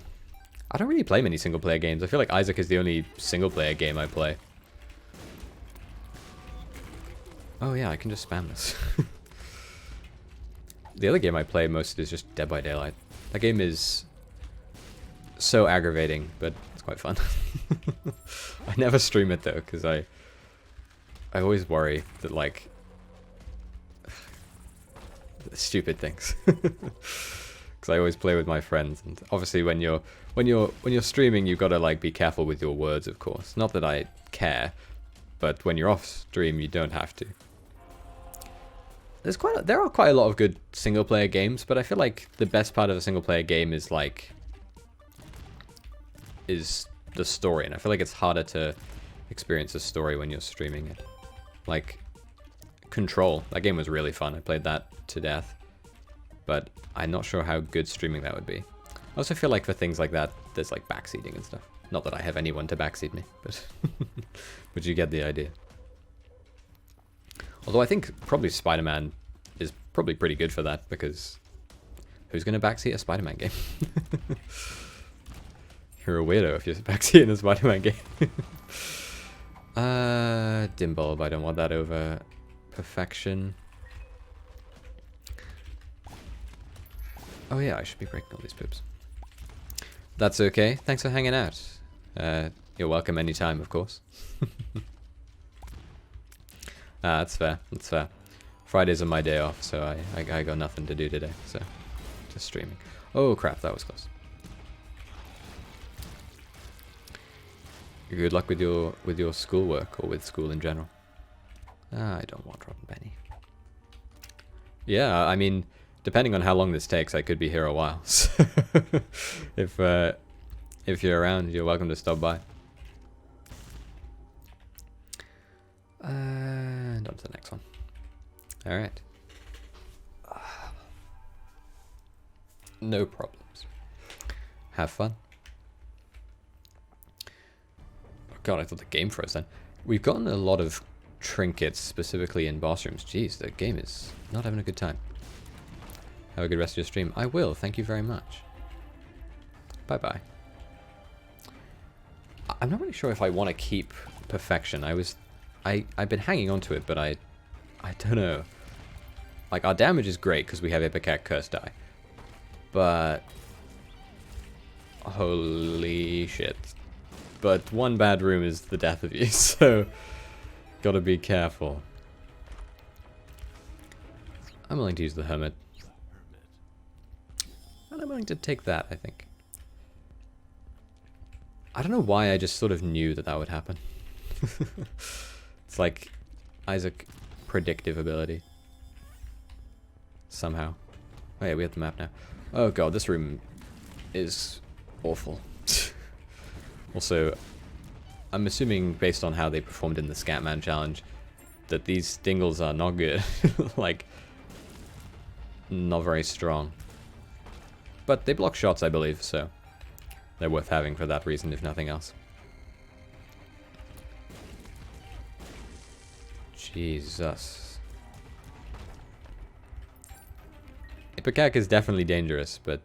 I don't really play many single-player games. I feel like Isaac is the only single-player game I play. Oh yeah, I can just spam this. The other game I play most is just Dead by Daylight. That game is so aggravating, but it's quite fun. I never stream it though, because I always worry that, like, stupid things. Because I always play with my friends, and obviously when you're streaming, you've got to like be careful with your words, of course. Not that I care, but when you're off stream, you don't have to. There are quite a lot of good single player games, but I feel like the best part of a single player game is the story, and I feel like it's harder to experience a story when you're streaming it. Like Control, that game was really fun. I played that to death, but I'm not sure how good streaming that would be. I also feel like for things like that, there's like backseating and stuff. Not that I have anyone to backseat me, but but you get the idea. Although I think probably Spider-Man is probably pretty good for that, because who's going to backseat a Spider-Man game? You're a weirdo if you're backseating a Spider-Man game. Dim bulb, I don't want that over perfection. Oh yeah, I should be breaking all these poops. That's okay. Thanks for hanging out. You're welcome anytime, of course. That's fair. That's fair. Fridays are my day off, so I got nothing to do today, so just streaming. Oh crap, that was close. Good luck with your schoolwork, or with school in general. I don't want Rotten Benny. Yeah, I mean, depending on how long this takes, I could be here a while. So if you're around, you're welcome to stop by. And on to the next one. All right. No problems. Have fun. Oh God, I thought the game froze then. We've gotten a lot of trinkets, specifically in boss rooms. Jeez, the game is not having a good time. Have a good rest of your stream. I will, thank you very much. Bye-bye. I'm not really sure if I want to keep perfection. I've been hanging on to it, but I don't know. Like, our damage is great because we have Ipecac Curse Die. But holy shit. But one bad room is the death of you, so gotta be careful. I'm willing to use the Hermit. And I'm willing to take that, I think. I don't know why I just sort of knew that that would happen. It's like Isaac predictive ability. Somehow. Oh yeah, we have the map now. Oh god, this room is awful. Also, I'm assuming based on how they performed in the Scatman challenge that these dingles are not good. Like, not very strong. But they block shots, I believe, so they're worth having for that reason, if nothing else. Jesus. Ipecac is definitely dangerous, but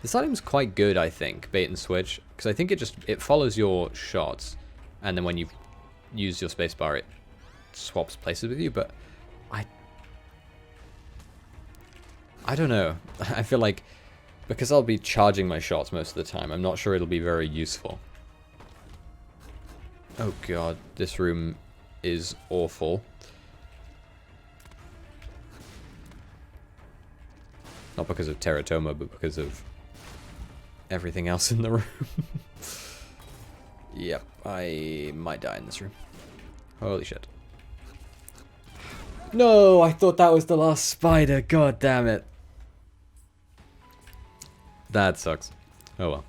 this item's quite good, I think, bait and switch, because I think it follows your shots, and then when you use your spacebar, it swaps places with you. But I don't know. I feel like because I'll be charging my shots most of the time, I'm not sure it'll be very useful. Oh god, this room is awful. Not because of Teratoma, but because of everything else in the room. Yep, I might die in this room. Holy shit. No, I thought that was the last spider. God damn it. That sucks. Oh well.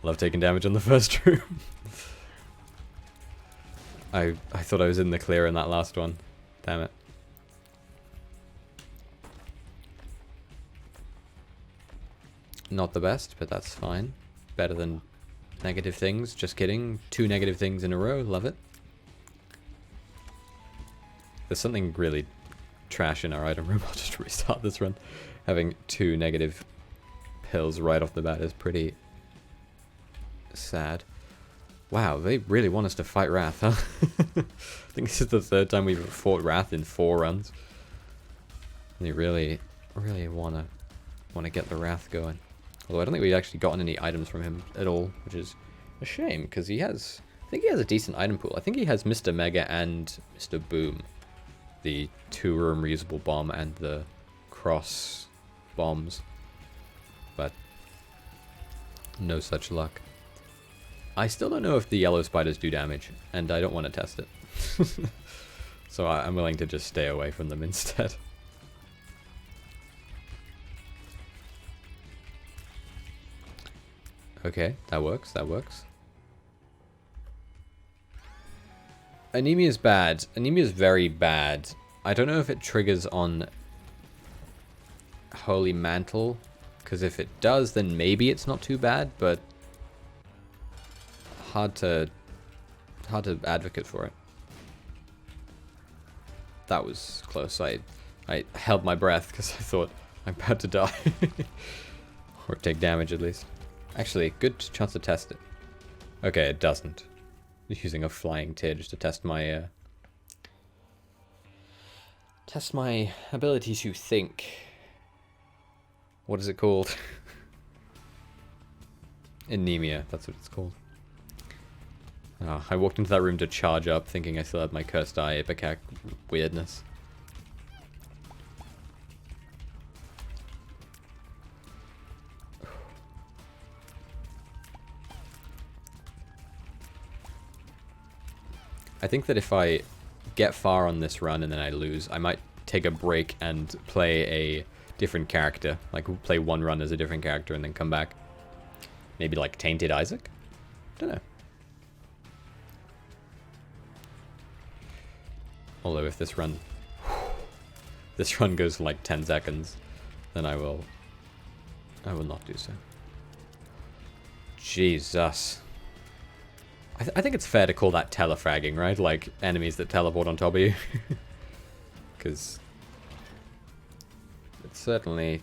Love taking damage on the first room. I thought I was in the clear in that last one. Damn it. Not the best, but that's fine. Better than negative things. Just kidding. 2 negative things in a row. Love it. There's something really trash in our item room. I'll just restart this run. Having 2 negative pills right off the bat is pretty sad. Wow, they really want us to fight Wrath, huh? I think this is the 3rd time we've fought Wrath in 4 runs. They really wanna get the Wrath going. Although I don't think we've actually gotten any items from him at all, which is a shame, because I think he has a decent item pool. I think he has Mr. Mega and Mr. Boom. The 2-room reusable bomb and the cross bombs. But no such luck. I still don't know if the yellow spiders do damage, and I don't want to test it. So I'm willing to just stay away from them instead. Okay, that works, that works. Anemia is bad. Anemia is very bad. I don't know if it triggers on Holy Mantle, because if it does, then maybe it's not too bad, but hard to advocate for it. That was close. I held my breath because I thought I'm about to die. Or take damage at least. Actually, good chance to test it. Okay, it doesn't. Using a flying tidge to test my ability to think. What is it called? Anemia, that's what it's called. Oh, I walked into that room to charge up, thinking I still had my cursed eye Ipecac weirdness. I think that if I get far on this run and then I lose, I might take a break and play a different character. Like, play one run as a different character and then come back. Maybe like Tainted Isaac? Don't know. Although if this run goes for like 10 seconds, then I will not do so. Jesus. I think it's fair to call that telefragging, right? Like, enemies that teleport on top of you. Because it certainly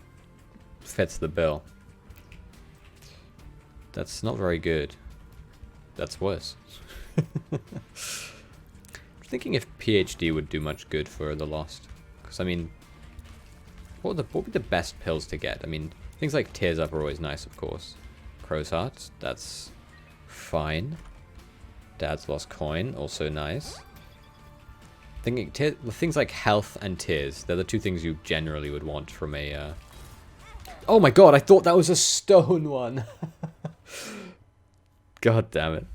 fits the bill. That's not very good. That's worse. I'm thinking if PhD would do much good for the Lost. Because, I mean, what would be the best pills to get? I mean, things like Tears Up are always nice, of course. Crow's Heart, that's fine. Dad's Lost Coin, also nice. Thinking things like Health and Tears, they're the two things you generally would want from a... Oh my god, I thought that was a stone one! God damn it.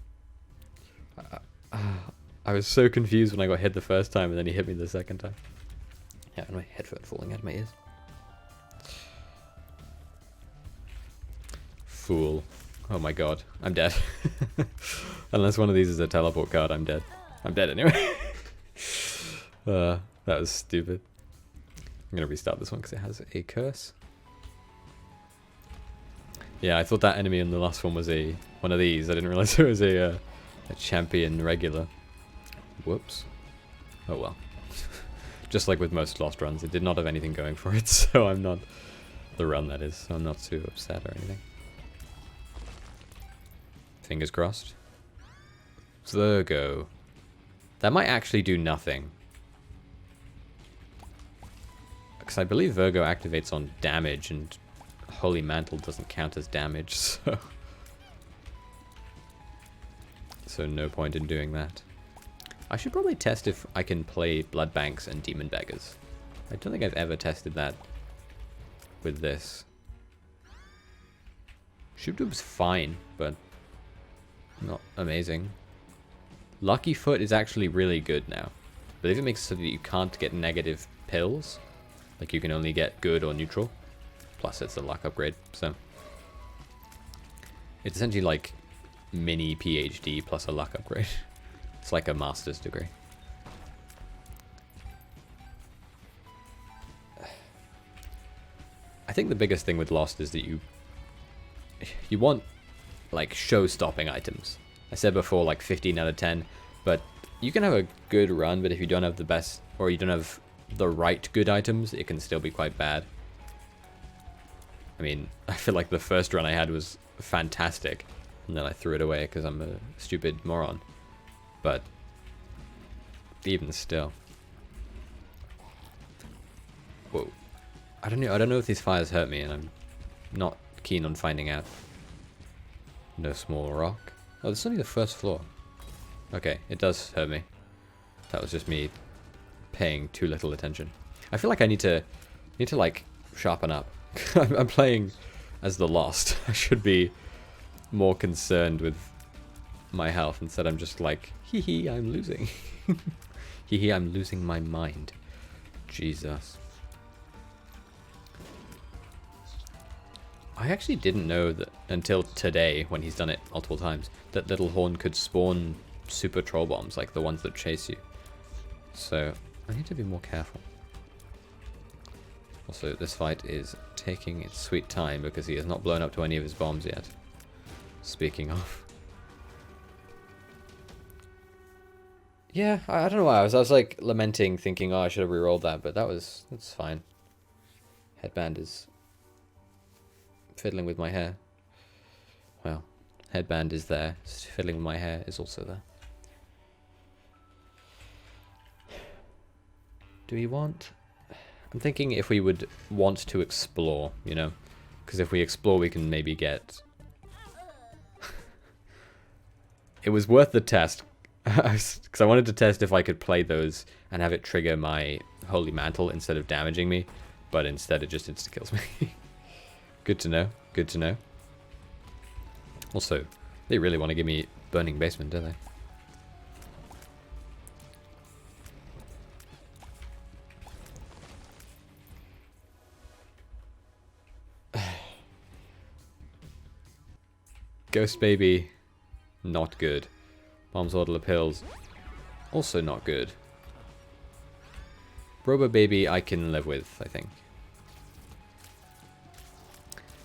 I was so confused when I got hit the first time and then he hit me the second time. Yeah, and my headphone falling out of my ears. Fool. Oh my god, I'm dead. Unless one of these is a teleport card, I'm dead. I'm dead anyway. That was stupid. I'm gonna restart this one because it has a curse. Yeah, I thought that enemy in the last one was one of these. I didn't realize it was a champion regular. Whoops. Oh well. Just like with most Lost runs, it did not have anything going for it, so I'm not... The run, that is, so I'm not too upset or anything. Fingers crossed. Virgo. That might actually do nothing. Because I believe Virgo activates on damage, and Holy Mantle doesn't count as damage, so... So no point in doing that. I should probably test if I can play Blood Banks and Demon Beggars. I don't think I've ever tested that with this. Shootub's fine, but not amazing. Lucky Foot is actually really good now. I believe it makes it so that you can't get negative pills. Like, you can only get good or neutral. Plus, it's a luck upgrade, so... It's essentially like mini PhD plus a luck upgrade. It's like a master's degree. I think the biggest thing with Lost is that you want, like, show-stopping items. I said before, like, 15 out of 10, but you can have a good run, but if you don't have the best, or you don't have the right good items, it can still be quite bad. I mean, I feel like the first run I had was fantastic, and then I threw it away because I'm a stupid moron. But even still. Whoa. I don't know if these fires hurt me, and I'm not keen on finding out. No small rock. Oh, this is only the first floor. Okay, it does hurt me. That was just me paying too little attention. I feel like I need to like sharpen up. I'm playing as the Lost. I should be more concerned with my health. Instead, I'm just like, hee hee, I'm losing. Hee hee, I'm losing my mind. Jesus. I actually didn't know that until today, when he's done it multiple times, that Little Horn could spawn super troll bombs, like the ones that chase you. So, I need to be more careful. Also, this fight is taking its sweet time because he has not blown up to any of his bombs yet. Speaking of. Yeah, I don't know why. I was like lamenting, thinking, oh, I should have rerolled that, but that's fine. Headband is fiddling with my hair. Well, headband is there. Fiddling with my hair is also there. Do we want... I'm thinking if we would want to explore, you know? Because if we explore, we can maybe get... It was worth the test. Because I wanted to test if I could play those and have it trigger my Holy Mantle instead of damaging me. But instead it just insta-kills me. Good to know. Good to know. Also, they really want to give me Burning Basement, don't they? Ghost Baby, not good. Mom's Order pills, also not good. Robo Baby I can live with, I think.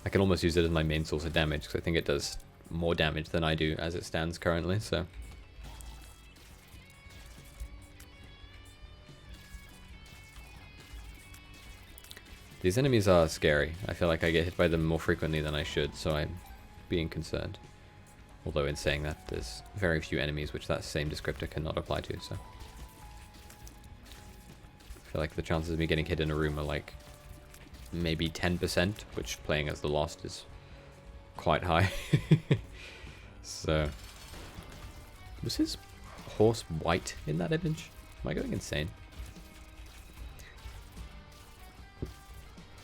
I can almost use it as my main source of damage, because I think it does more damage than I do as it stands currently, so... These enemies are scary. I feel like I get hit by them more frequently than I should, so I'm being concerned. Although in saying that, there's very few enemies which that same descriptor cannot apply to, so... I feel like the chances of me getting hit in a room are like maybe 10%, which playing as the Lost is quite high. So... Was his horse white in that image? Am I going insane?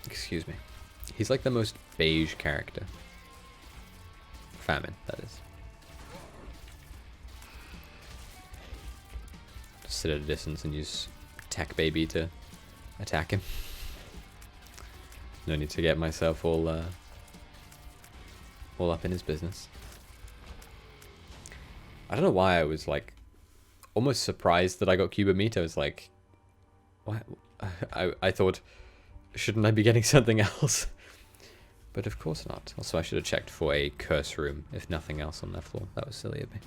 Excuse me. He's like the most beige character. Famine, that is. Just sit at a distance and use Tech Baby to attack him. No need to get myself all up in his business. I don't know why I was like almost surprised that I got Cuba Meat. I was like, what? I thought, shouldn't I be getting something else? But of course not. Also, I should have checked for a curse room, if nothing else on that floor. That was silly of me.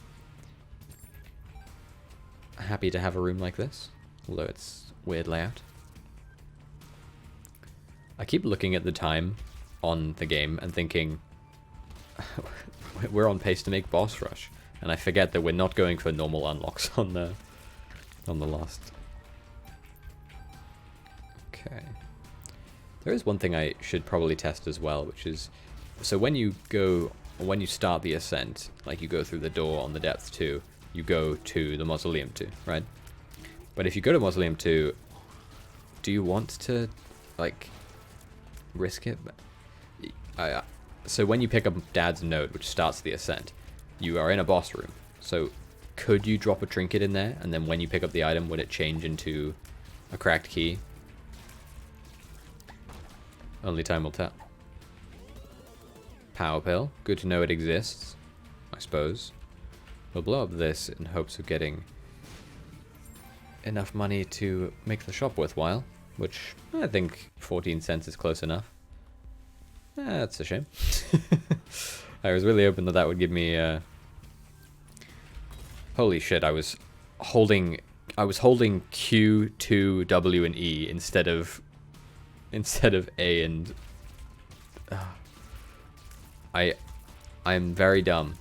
Happy to have a room like this, although it's weird layout. I keep looking at the time on the game and thinking, we're on pace to make boss rush. And I forget that we're not going for normal unlocks on the Lost. Okay. There is one thing I should probably test as well, which is, so when you start the ascent, like you go through the door on the depth 2, you go to the Mausoleum 2, right? But if you go to Mausoleum 2, do you want to, like, risk it? So when you pick up Dad's Note, which starts the ascent, you are in a boss room. So could you drop a trinket in there, and then when you pick up the item, would it change into a cracked key? Only time will tell. Power pill. Good to know it exists, I suppose. We'll blow up this in hopes of getting enough money to make the shop worthwhile, which I think 14 cents is close enough. That's a shame. I was really hoping that that would give me... Holy shit, I was holding Q, 2, W, and E instead of A and... I'm very dumb.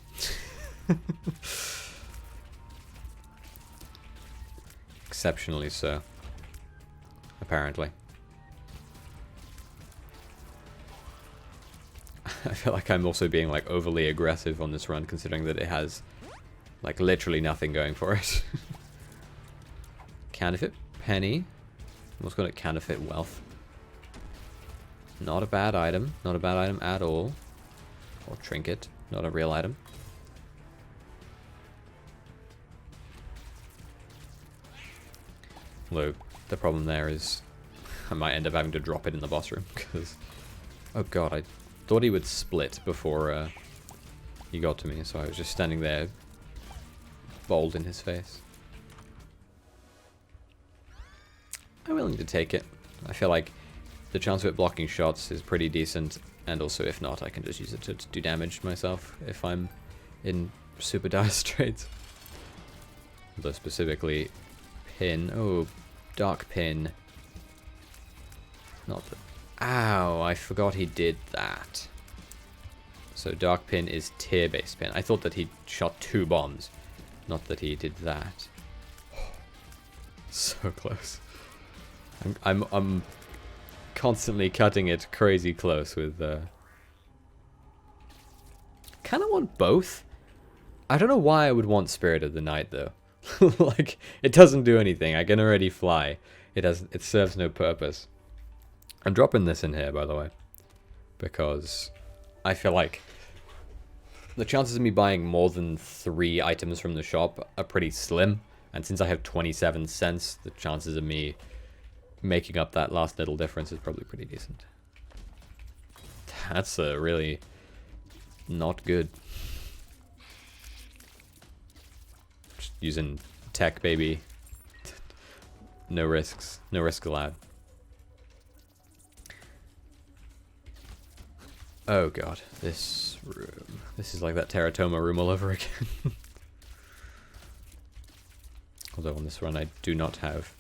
Exceptionally so. Apparently. I feel like I'm also being like overly aggressive on this run, considering that it has like literally nothing going for it. Counterfeit penny. Almost got it counterfeit wealth. Not a bad item. Not a bad item at all. Or trinket. Not a real item. Although, the problem there is I might end up having to drop it in the boss room, because... Oh god, I thought he would split before he got to me, so I was just standing there, bald in his face. I'm willing to take it. I feel like the chance of it blocking shots is pretty decent, and also if not, I can just use it to do damage myself if I'm in super dire straits. Although specifically, pin. Oh, dark pin. Not the... Ow, I forgot he did that. So dark pin is tier-based pin. I thought that he shot 2 bombs, not that he did that. So close. I'm constantly cutting it crazy close with kind of want both. I don't know why I would want Spirit of the Night though. Like, it doesn't do anything. I can already fly. It serves no purpose. I'm dropping this in here, by the way, because I feel like the chances of me buying more than 3 items from the shop are pretty slim, and since I have 27 cents, the chances of me making up that last little difference is probably pretty decent. That's really not good. using tech, baby. No risks. No risk allowed. Oh god, this room. This is like that Teratoma room all over again. Although on this run I do not have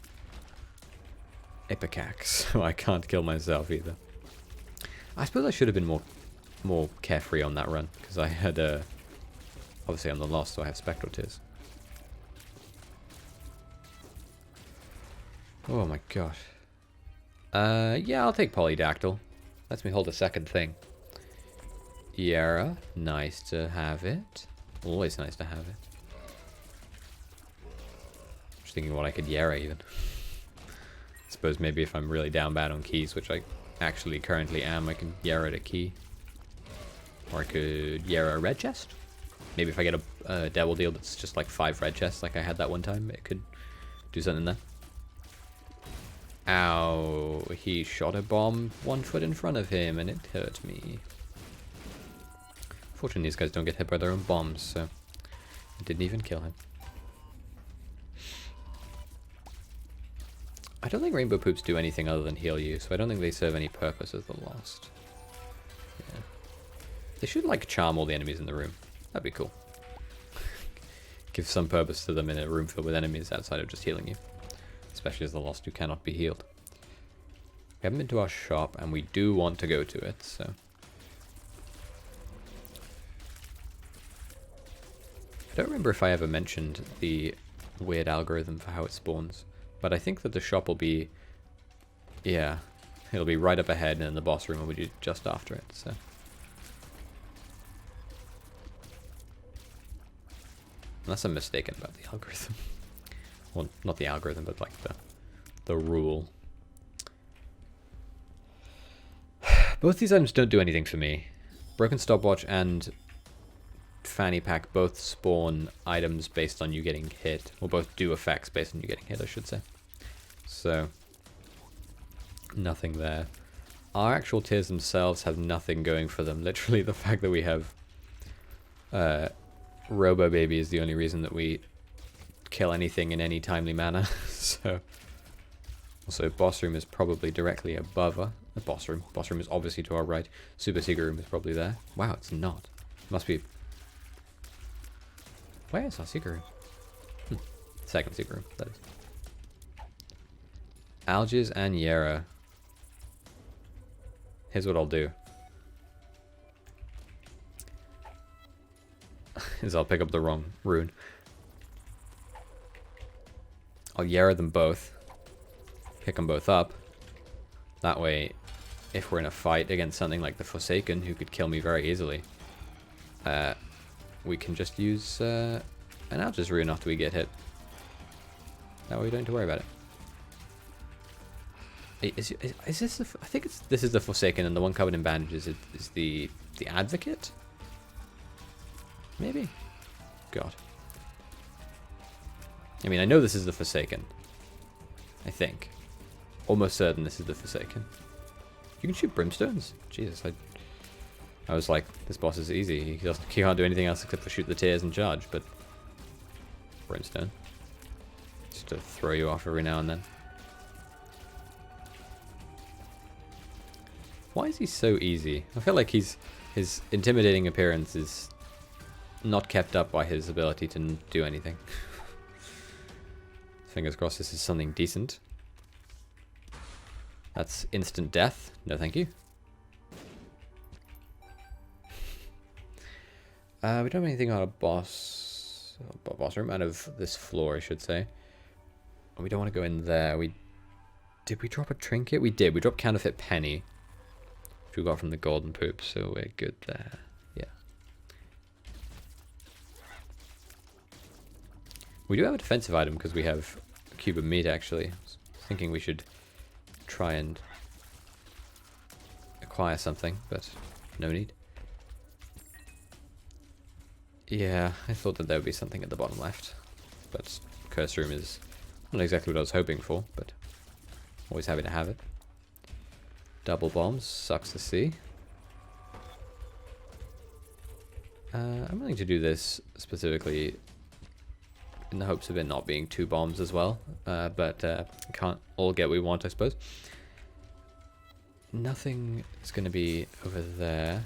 Ipecac, so I can't kill myself either. I suppose I should have been more carefree on that run, because I had obviously I'm the lost, so I have Spectral Tears. Oh my gosh. Yeah, I'll take Polydactyl. Lets me hold a second thing. Yara, nice to have it. Always nice to have it. Just thinking what I could Yara even. I suppose maybe if I'm really down bad on keys, which I actually currently am, I can Yara a key. Or I could Yara a red chest. Maybe if I get a devil deal that's just like 5 red chests like I had that one time, it could do something there. Ow, he shot a bomb 1 foot in front of him and it hurt me. Fortunately, these guys don't get hit by their own bombs, so it didn't even kill him. I don't think rainbow poops do anything other than heal you, so I don't think they serve any purpose as the lost. Yeah. They should, like, charm all the enemies in the room. That'd be cool. Give some purpose to them in a room filled with enemies outside of just healing you. Especially as the lost who cannot be healed. We haven't been to our shop, and we do want to go to it, so... I don't remember if I ever mentioned the weird algorithm for how it spawns, but I think that the shop will be... Yeah, it'll be right up ahead, and then the boss room will be just after it, so... Unless I'm mistaken about the algorithm. Well, not the algorithm, but like the rule. Both these items don't do anything for me. Broken Stopwatch and Fanny Pack both spawn items based on you getting hit. Or both do effects based on you getting hit, I should say. So, nothing there. Our actual tears themselves have nothing going for them. Literally the fact that we have Robo Baby is the only reason that we kill anything in any timely manner. So, also boss room is probably directly above her. The boss room is obviously to our right. Super secret room is probably there. Wow, it's not. Must be. Where is our secret room? Second secret room, that is. Algiz and Yera. Here's what I'll do. Is I'll pick up the wrong rune. I'll Yara them both. Pick them both up. That way, if we're in a fight against something like the Forsaken, who could kill me very easily, we can just use an Algiz rune after we get hit. That way we don't have to worry about it. Is this the, I think this is the Forsaken, and the one covered in bandages is the Advocate? Maybe? God. I mean, I know this is the Forsaken. I think. Almost certain this is the Forsaken. You can shoot brimstones? Jesus, I was like, this boss is easy. He can't do anything else except for shoot the tears and charge, but... Brimstone. Just to throw you off every now and then. Why is he so easy? I feel like his intimidating appearance is not kept up by his ability to do anything. Fingers crossed this is something decent. That's instant death. No thank you. We don't have anything out of boss room, out of this floor, I should say. We don't want to go in there. Did we drop a trinket? We did. We dropped counterfeit penny, which we got from the golden poop, so we're good there. Yeah. We do have a defensive item because we have a cube of meat, actually. I was thinking we should try and acquire something, but no need. Yeah, I thought that there would be something at the bottom left, but curse room is not exactly what I was hoping for, but always happy to have it. Double bombs, sucks to see. I'm willing to do this specifically in the hopes of it not being 2 bombs as well. But can't all get what we want, I suppose. Nothing is going to be over there.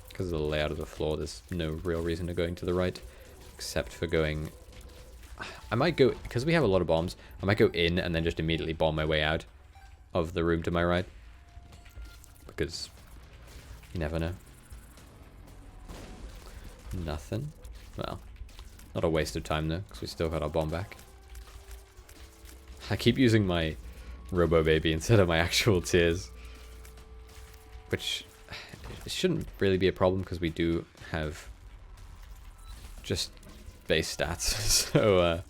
Because of the layout of the floor, there's no real reason to going to the right. Except for going... I might go... Because we have a lot of bombs, I might go in and then just immediately bomb my way out of the room to my right. Because you never know. Nothing. Well, not a waste of time though, because we still got our bomb back. I keep using my Robo Baby instead of my actual tears. Which... It shouldn't really be a problem because we do have just base stats, so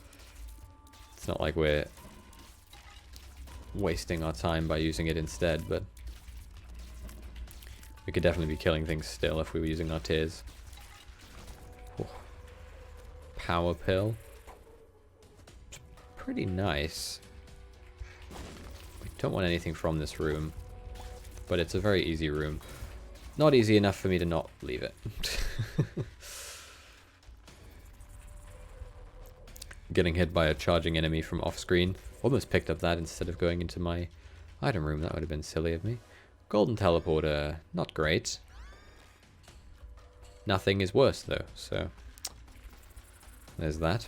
it's not like we're wasting our time by using it instead, but we could definitely be killing things still if we were using our tears. Oh. Power pill. It's pretty nice. We don't want anything from this room, but it's a very easy room. Not easy enough for me to not leave it. Getting hit by a charging enemy from off screen. Almost picked up that instead of going into my item room. That would have been silly of me. Golden teleporter. Not great. Nothing is worse though, so there's that.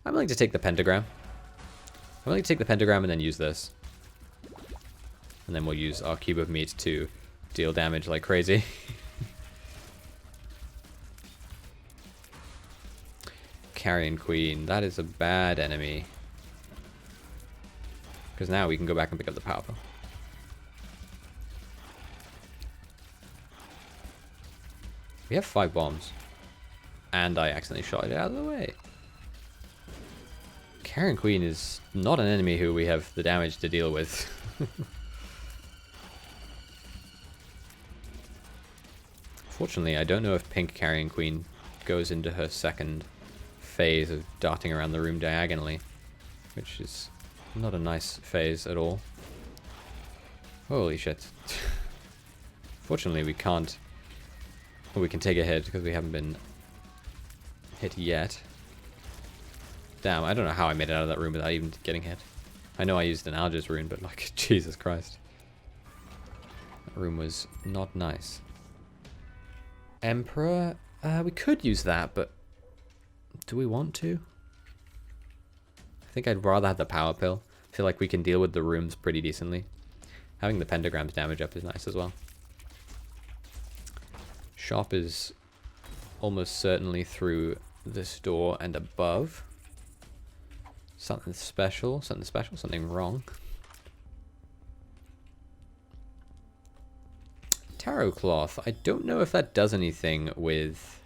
I'm willing to take the pentagram. I'm willing to take the pentagram and then use this. And then we'll use our cube of meat to deal damage like crazy. Carrion Queen. That is a bad enemy. Because now we can go back and pick up the power pill. We have 5 bombs. And I accidentally shot it out of the way. Carrion Queen is not an enemy who we have the damage to deal with. Fortunately, I don't know if Pink Carrion Queen goes into her second phase of darting around the room diagonally, which is not a nice phase at all. Holy shit. Fortunately, we can't... Well, we can take a hit because we haven't been hit yet. Damn, I don't know how I made it out of that room without even getting hit. I know I used an Algiz rune, but like, Jesus Christ. That room was not nice. Emperor, we could use that, but do we want to? I think I'd rather have the power pill. I feel like we can deal with the rooms pretty decently. Having the pentagrams damage up is nice as well. Shop is almost certainly through this door and above. Something special, something wrong. Tarot cloth. I don't know if that does anything with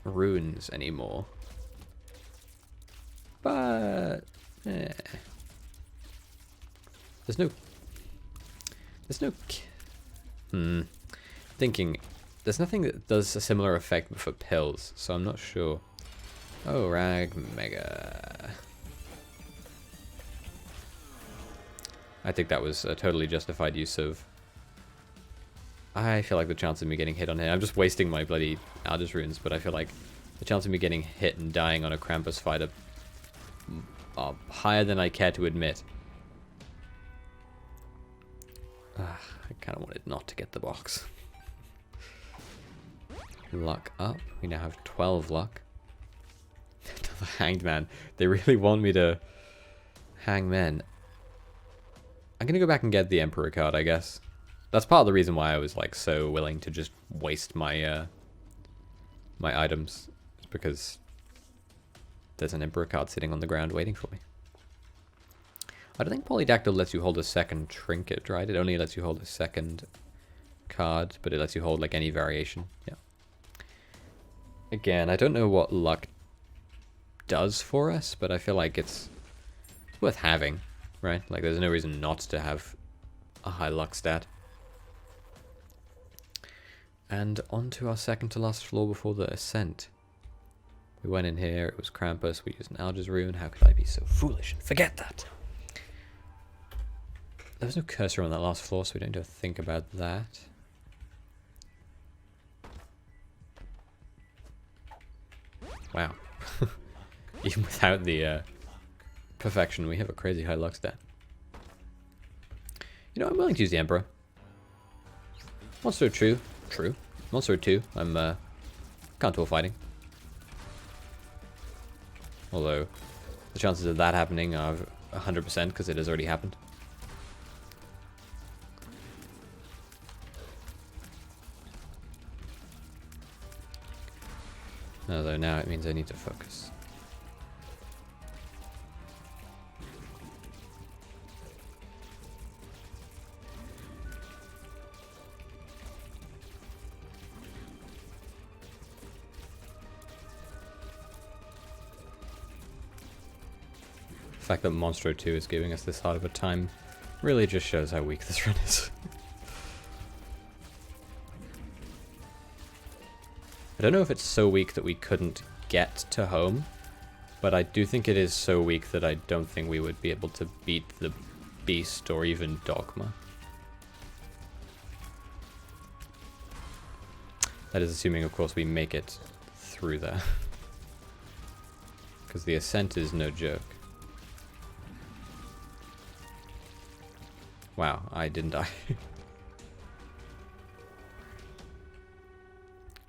runes anymore. But there's no thinking there's nothing that does a similar effect for pills, so I'm not sure. Oh, Rag Mega. I think that was a totally justified use of... I feel like the chance of me getting hit on here... I'm just wasting my bloody Algiz runes, but I feel like the chance of me getting hit and dying on a Krampus fight are higher than I care to admit. I kind of wanted not to get the box. Luck up. We now have 12 luck. The Hanged Man. They really want me to hang men. I'm gonna go back and get the Emperor card, I guess. That's part of the reason why I was like so willing to just waste my my items. It's because there's an Emperor card sitting on the ground waiting for me. I don't think Polydactyl lets you hold a second trinket, right? It only lets you hold a second card, but it lets you hold like any variation. Yeah. Again, I don't know what luck does for us, but I feel like it's worth having, right? Like there's no reason not to have a high luck stat. And on to our second to last floor before the ascent. We went in here, it was Krampus, we used an Algiz rune. How could I be so foolish and forget that? There was no cursor on that last floor, so we don't have to think about that. Wow. Even without the perfection, we have a crazy high luck stat. You know, I'm willing to use the Emperor. Monster 2. True. Monster 2. I'm comfortable fighting. Although, the chances of that happening are 100% because it has already happened. Although now it means I need to focus. The fact that Monstro 2 is giving us this hard of a time really just shows how weak this run is. I don't know if it's so weak that we couldn't get to home, but I do think it is so weak that I don't think we would be able to beat the Beast or even Dogma. That is assuming, of course, we make it through there. Because the ascent is no joke. Wow, I didn't die.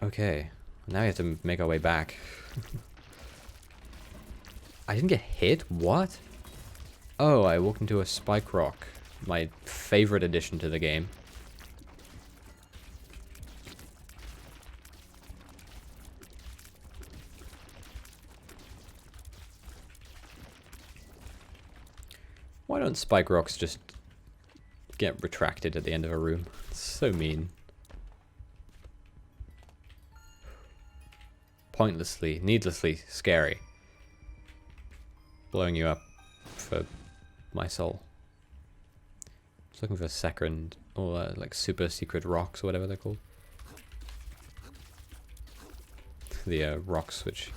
Okay, now we have to make our way back. I didn't get hit? What? Oh, I walked into a spike rock. My favorite addition to the game. Why don't spike rocks just get retracted at the end of a room? It's so mean. Pointlessly, needlessly scary. Blowing you up for my soul. Just looking for second, or like super secret rocks or whatever they're called. The rocks which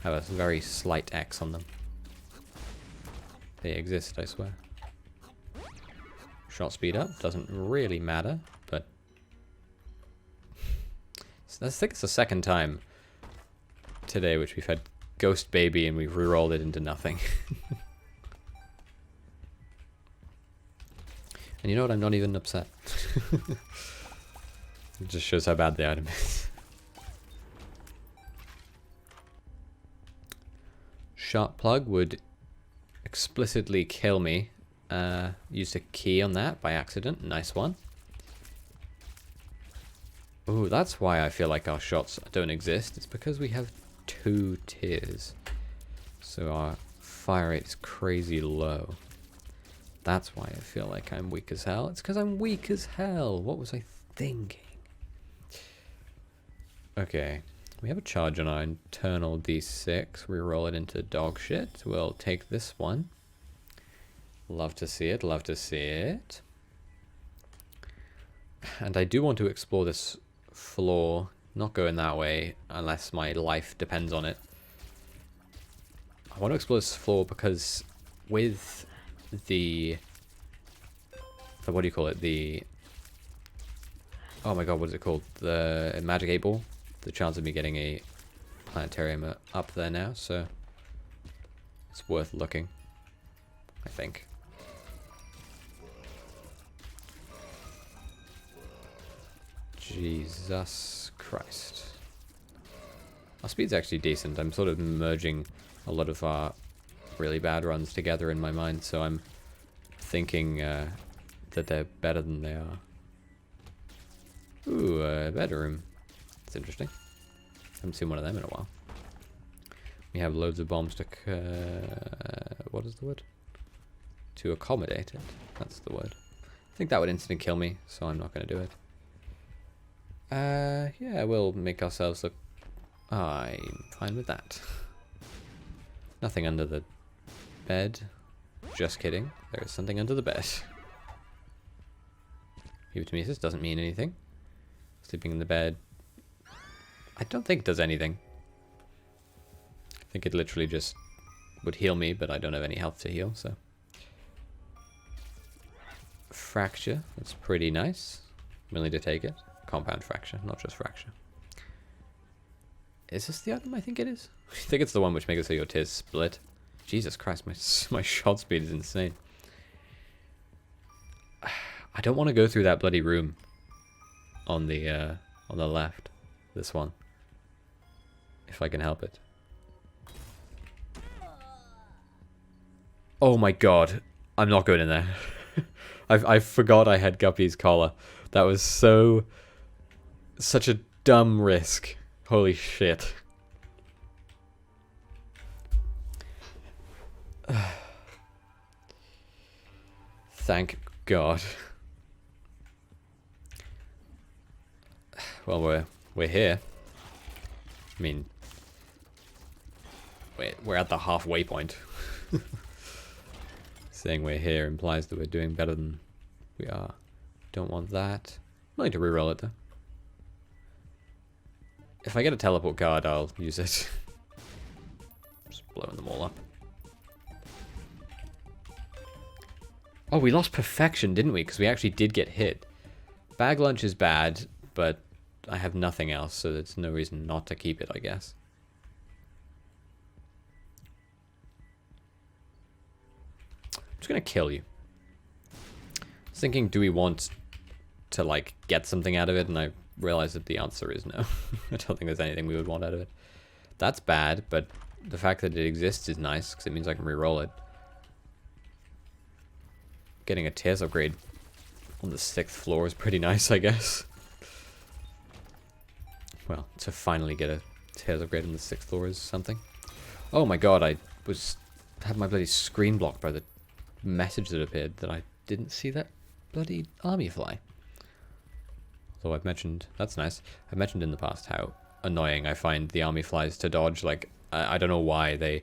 have a very slight X on them. They exist, I swear. Shot speed up doesn't really matter, but I think it's the second time today which we've had Ghost Baby and we've rerolled it into nothing. And you know what? I'm not even upset. It just shows how bad the item is. Sharp plug would explicitly kill me. Used a key on that by accident. Nice one. Ooh, that's why I feel like our shots don't exist. It's because we have 2 tiers. So our fire rate is crazy low. That's why I feel like I'm weak as hell. It's because I'm weak as hell. What was I thinking? Okay. We have a charge on our internal D6. We roll it into dog shit. We'll take this one. Love to see it. Love to see it. And I do want to explore this floor. Not going that way unless my life depends on it. I want to explore this floor because with the what do you call it? The oh my god, what is it called? The magic 8 ball. The chance of me getting a planetarium are up there now, so it's worth looking, I think. Jesus Christ. Our speed's actually decent. I'm sort of merging a lot of our really bad runs together in my mind, so I'm thinking that they're better than they are. Ooh, a bedroom. That's interesting. Haven't seen one of them in a while. We have loads of bombs to... what is the word? To accommodate it. That's the word. I think that would instantly kill me, so I'm not going to do it. Yeah, we'll make ourselves look... I'm fine with that. Nothing under the bed. Just kidding. There is something under the bed. Hepatomesis doesn't mean anything. Sleeping in the bed. I don't think it does anything. I think it literally just would heal me, but I don't have any health to heal, so. Fracture. That's pretty nice. Willing to take it. Compound fracture, not just fracture. Is this the item? I think it is. I think it's the one which makes it so your tears split. Jesus Christ, my shot speed is insane. I don't want to go through that bloody room on the left. This one. If I can help it. Oh my god. I'm not going in there. I forgot I had Guppy's collar. That was such a dumb risk. Holy shit. Thank God. Well, we're here. I mean, we're at the halfway point. Saying we're here implies that we're doing better than we are. Don't want that. I'm going to reroll it though. If I get a teleport card, I'll use it. Just blowing them all up. Oh, we lost perfection, didn't we? Because we actually did get hit. Bag lunch is bad, but I have nothing else, so there's no reason not to keep it, I guess. I'm just gonna kill you. I was thinking, do we want to, like, get something out of it? And I realized that the answer is no. I don't think there's anything we would want out of it. That's bad, but the fact that it exists is nice, because it means I can reroll it. Getting a tears upgrade on the 6th floor is pretty nice, I guess. Well, to finally get a tears upgrade on the 6th floor is something. Oh my god, I had my bloody screen blocked by the message that appeared that I didn't see that bloody army fly. Although I've mentioned, that's nice, I've mentioned in the past how annoying I find the army flies to dodge. Like, I don't know why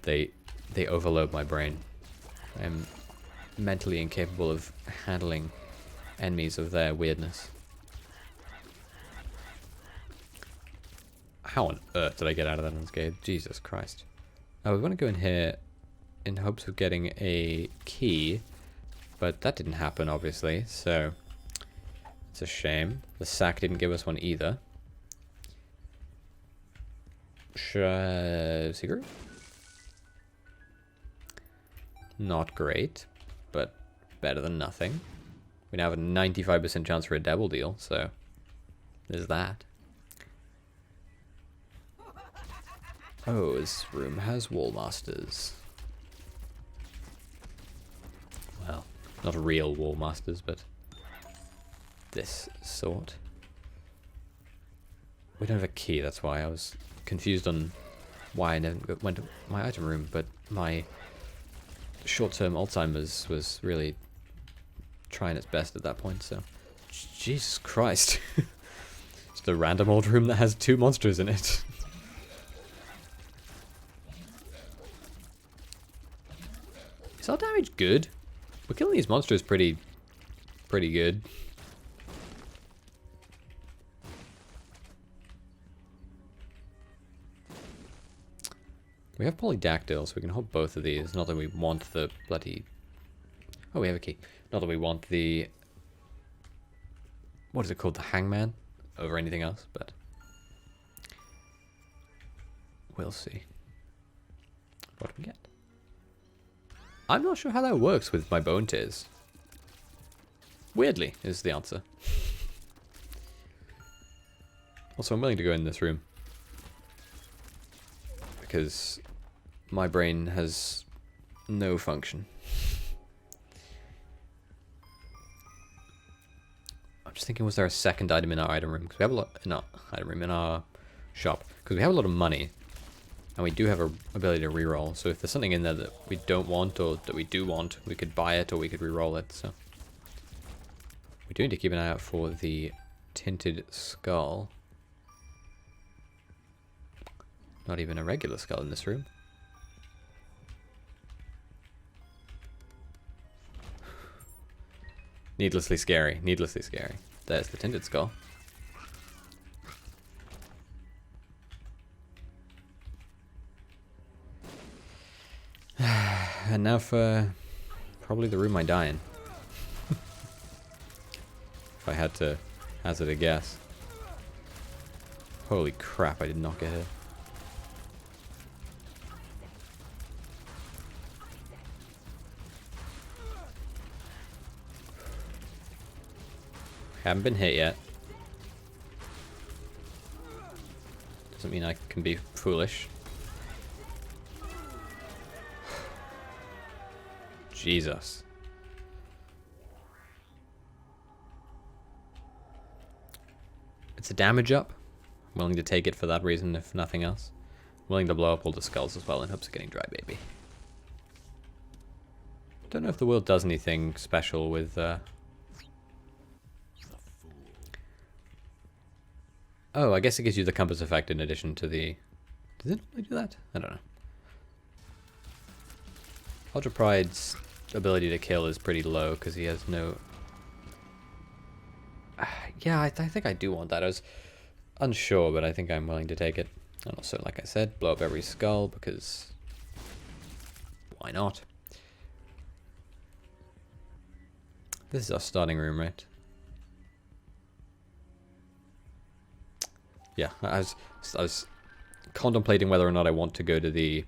they overload my brain. I'm mentally incapable of handling enemies of their weirdness. How on earth did I get out of that unscathed? Jesus Christ. Oh, we want to go in here in hopes of getting a key, but that didn't happen, obviously, so it's a shame. The sack didn't give us one either. Secret? Not great, but better than nothing. We now have a 95% chance for a double deal, so there's that. Oh, this room has wall masters. Well, not real wall masters, but this sort. We don't have a key, that's why I was confused on why I never went to my item room, but my short-term Alzheimer's was really trying its best at that point, so... Jesus Christ. It's the random old room that has 2 monsters in it. Is our damage good? We're killing these monsters pretty good. We have polydactyl, so we can hold both of these. Not that we want the bloody... Oh, we have a key. Not that we want the... What is it called? The hangman? Over anything else, but... We'll see. What do we get? I'm not sure how that works with my bone tears. Weirdly, is the answer. Also, I'm willing to go in this room. Because my brain has no function. I'm just thinking, was there a second item in our item room? Because we have a lot in our item room, in our shop. Because we have a lot of money. And we do have an ability to reroll. So if there's something in there that we don't want or that we do want, we could buy it or we could reroll it. So we do need to keep an eye out for the tinted skull. Not even a regular skull in this room. Needlessly scary. Needlessly scary. There's the tinted skull. And now for probably the room I die in. If I had to hazard a guess. Holy crap, I did not get hit. Haven't been hit yet. Doesn't mean I can be foolish. Jesus. It's a damage up. I'm willing to take it for that reason, if nothing else. I'm willing to blow up all the skulls as well in hopes of getting dry baby. Don't know if the world does anything special with Oh, I guess it gives you the compass effect in addition to the... Does it really do that? I don't know. Ultra Pride's ability to kill is pretty low because he has no... Yeah, I think I do want that. I was unsure, but I think I'm willing to take it. And also, like I said, blow up every skull because... Why not? This is our starting room, right? Yeah, I was contemplating whether or not I want to go to the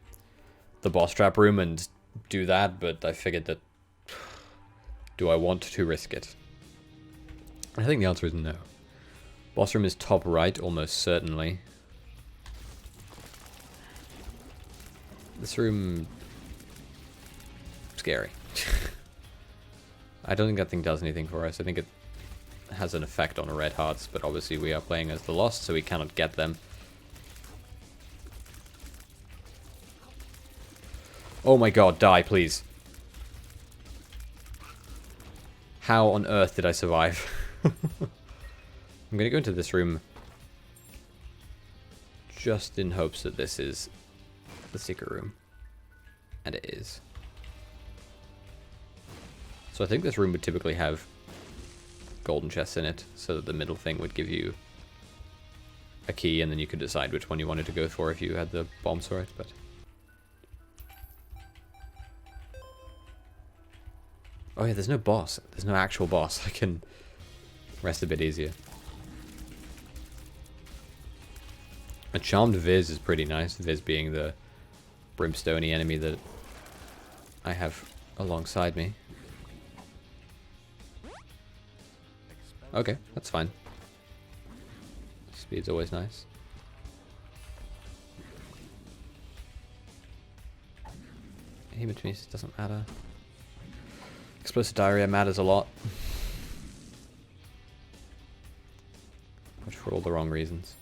boss trap room and do that, but I figured that do I want to risk it? I think the answer is no. Boss room is top right, almost certainly. This room... scary. I don't think that thing does anything for us. I think it has an effect on red hearts, but obviously we are playing as the Lost, so we cannot get them. Oh my god, die, please. How on earth did I survive? I'm gonna go into this room just in hopes that this is the secret room. And it is. So I think this room would typically have golden chests in it, so that the middle thing would give you a key, and then you could decide which one you wanted to go for if you had the bombs for it, but... Oh yeah, there's no boss. There's no actual boss. I can rest a bit easier. A Charmed Viz is pretty nice, Viz being the brimstone-y enemy that I have alongside me. Okay, that's fine. Speed's always nice. Hematemesis doesn't matter. Explosive diarrhea matters a lot. But for all the wrong reasons.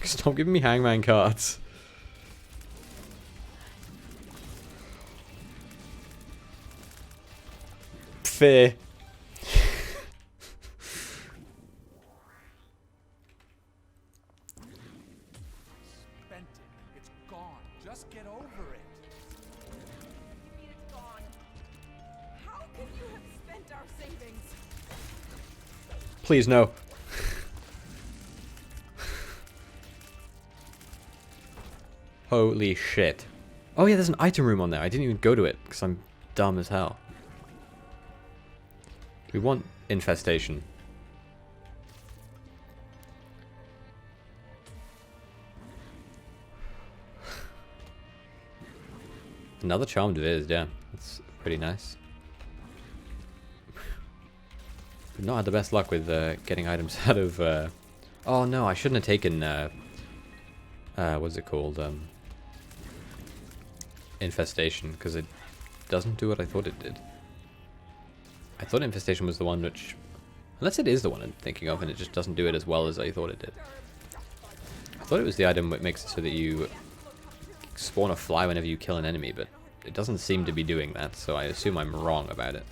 Stop giving me hangman cards. Fear. Please, no. Holy shit. Oh yeah, there's an item room on there. I didn't even go to it because I'm dumb as hell. We want infestation. Another Charmed Viz, yeah. That's pretty nice. We've not had the best luck with getting items out of... Oh no, I shouldn't have taken... what's it called? Infestation, because it doesn't do what I thought it did. I thought Infestation was the one which... Unless it is the one I'm thinking of and it just doesn't do it as well as I thought it did. I thought it was the item that makes it so that you spawn a fly whenever you kill an enemy, but it doesn't seem to be doing that, so I assume I'm wrong about it.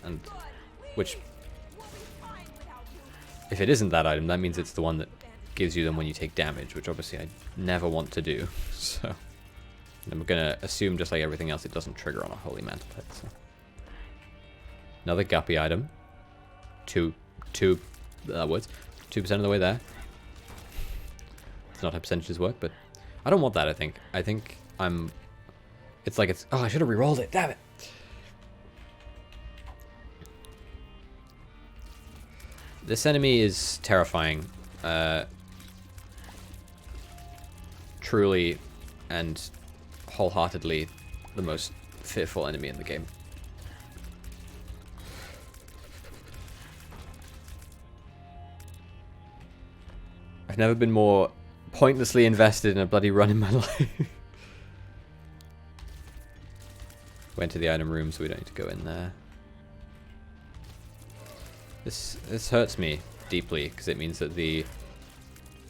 And which, if it isn't that item, that means it's the one that gives you them when you take damage, which obviously I never want to do. So I'm gonna assume, just like everything else, it doesn't trigger on a holy mantle pit. So. Another guppy item. Two words. 2% of the way there. It's not how percentages work, but I don't want that. I think I'm. It's like it's. Oh, I should have re-rolled it. Damn it. This enemy is terrifying. Truly and wholeheartedly the most fearful enemy in the game. I've never been more pointlessly invested in a bloody run in my life. Went to the item room, so we don't need to go in there. This hurts me deeply, because it means that the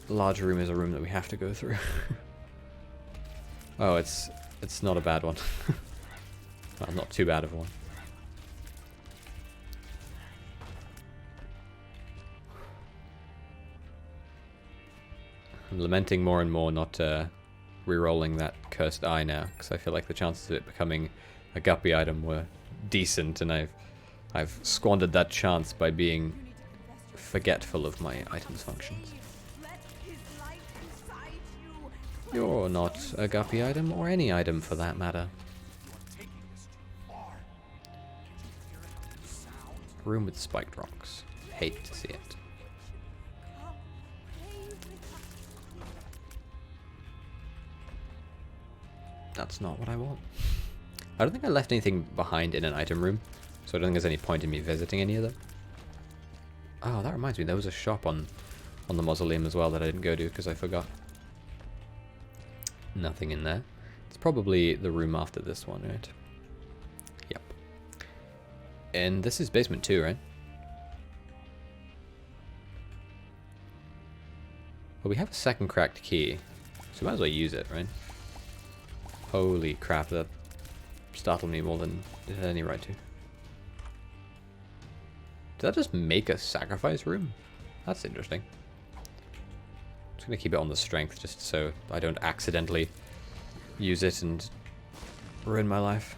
large room is a room that we have to go through. Oh, it's not a bad one. Well, not too bad of one. I'm lamenting more and more not re-rolling that cursed eye now, because I feel like the chances of it becoming a guppy item were decent, and I've squandered that chance by being forgetful of my item's functions. You're not a guppy item, or any item for that matter. Room with spiked rocks. Hate to see it. That's not what I want. I don't think I left anything behind in an item room, so I don't think there's any point in me visiting any of them. Oh, that reminds me, there was a shop on the mausoleum as well that I didn't go to because I forgot. Nothing in there. It's probably the room after this one, right? Yep. And this is basement 2, right? Well, we have a second cracked key, so we might as well use it, right? Holy crap, that startled me more than it had any right to. Did that just make a sacrifice room? That's interesting. I'm just going to keep it on the strength just so I don't accidentally use it and ruin my life.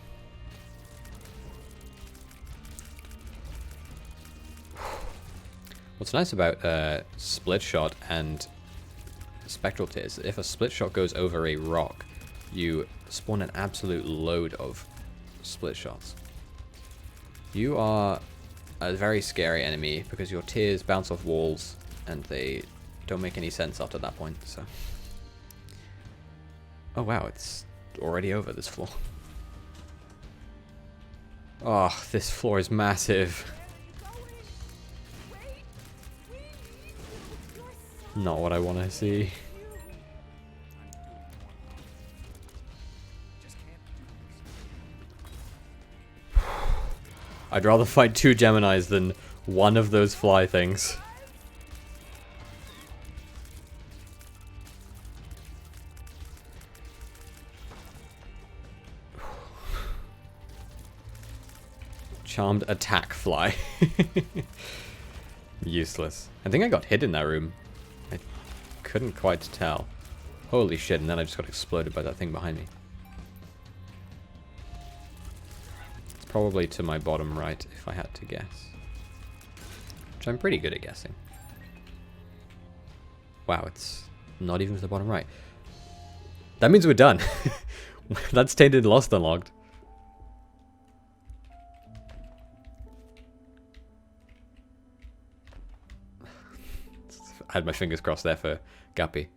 What's nice about split shot and spectral tears, if a split shot goes over a rock, you spawn an absolute load of split shots. You are a very scary enemy because your tears bounce off walls and they don't make any sense after that point, so. Oh wow, it's already over this floor. Oh, this floor is massive. Not what I want to see. I'd rather fight 2 Geminis than one of those fly things. Charmed attack fly. Useless. I think I got hit in that room. I couldn't quite tell. Holy shit, and then I just got exploded by that thing behind me. Probably to my bottom right, if I had to guess. Which I'm pretty good at guessing. Wow, it's not even to the bottom right. That means we're done. That's Tainted Lost unlocked. I had my fingers crossed there for Guppy.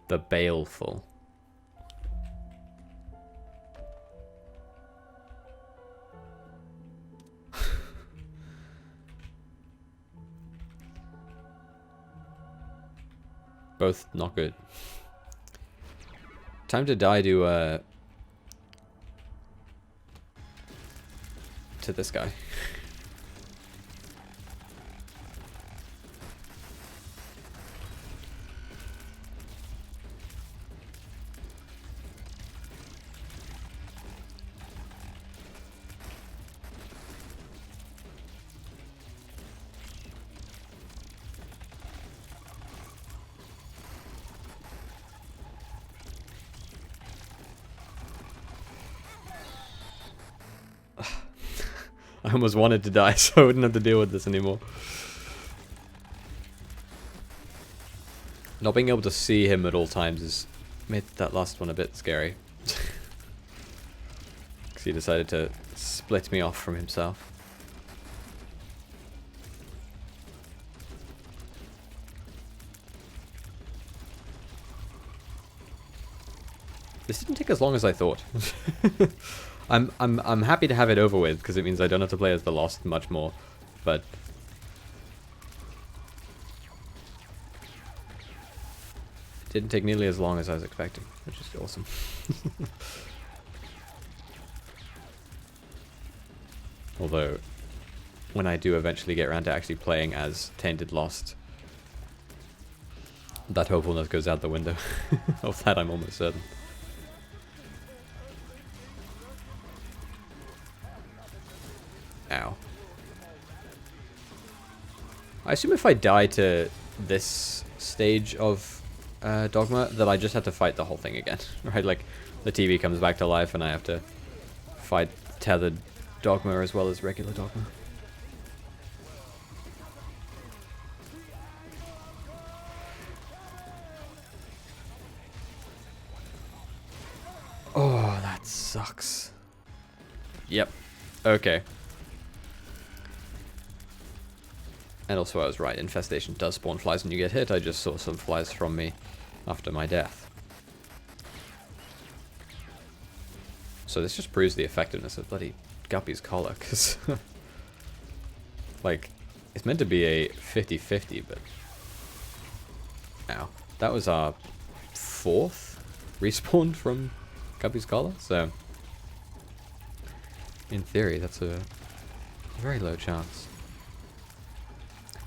The Baleful. Both not good. Time to die to this guy. I almost wanted to die so I wouldn't have to deal with this anymore. Not being able to see him at all times has made that last one a bit scary. Because he decided to split me off from himself. This didn't take as long as I thought. I'm happy to have it over with because it means I don't have to play as the Lost much more. But it didn't take nearly as long as I was expecting, which is awesome. Although, when I do eventually get around to actually playing as Tainted Lost, that hopefulness goes out the window. Of that I'm almost certain. Ow. I assume if I die to this stage of Dogma, that I just have to fight the whole thing again, right? Like, the TV comes back to life and I have to fight tethered Dogma as well as regular Dogma. Oh, that sucks. Yep. Okay. And also I was right, infestation does spawn flies when you get hit. I just saw some flies from me after my death. So this just proves the effectiveness of bloody Guppy's collar, because like, it's meant to be a 50-50, but ow. That was our 4th respawn from Guppy's collar, so in theory that's a very low chance.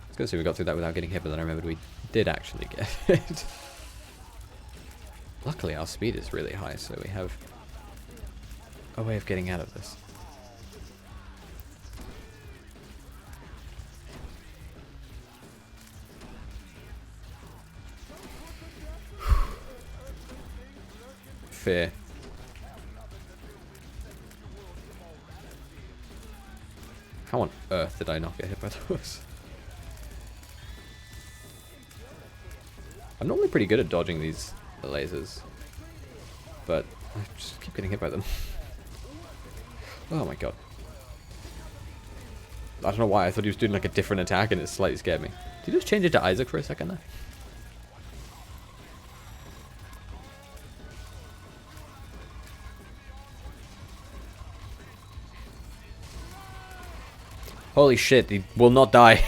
It's good to see we got through that without getting hit, but then I remembered we did actually get hit. Luckily our speed is really high, so we have a way of getting out of this. Fear. How on earth did I not get hit by those? I'm normally pretty good at dodging these lasers, but I just keep getting hit by them. Oh my god. I don't know why, I thought he was doing like a different attack and it slightly scared me. Did you just change it to Isaac for a second there? Holy shit, he will not die.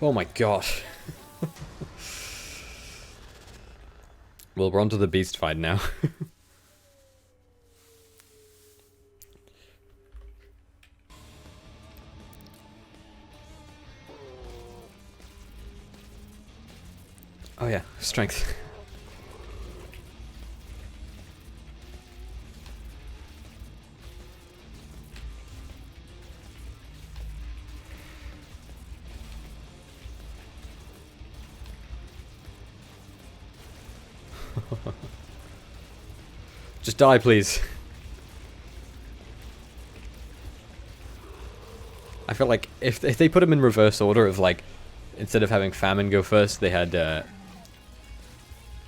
Oh my god. Well, we're on to the beast fight now. Oh yeah, strength. Just die, please. I feel like if they put them in reverse order of, like, instead of having Famine go first, they had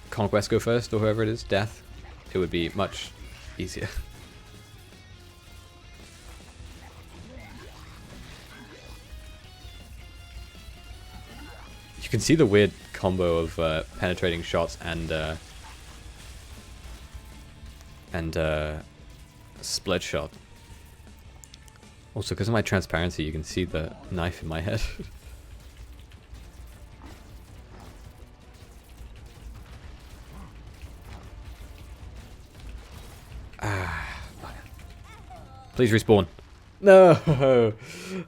Conquest go first, or whoever it is, Death, it would be much easier. You can see the weird combo of penetrating shots and split shot. Also, because of my transparency, you can see the knife in my head. Please respawn. No.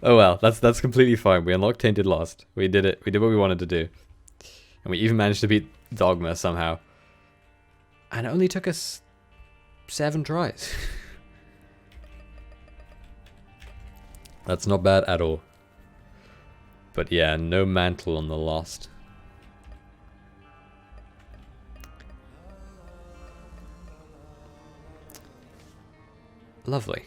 Oh well, that's completely fine. We unlocked Tainted Lost. We did it. We did what we wanted to do, and we even managed to beat Dogma somehow. And it only took us 7 tries. That's not bad at all. But yeah, no mantle on the Lost. Lovely.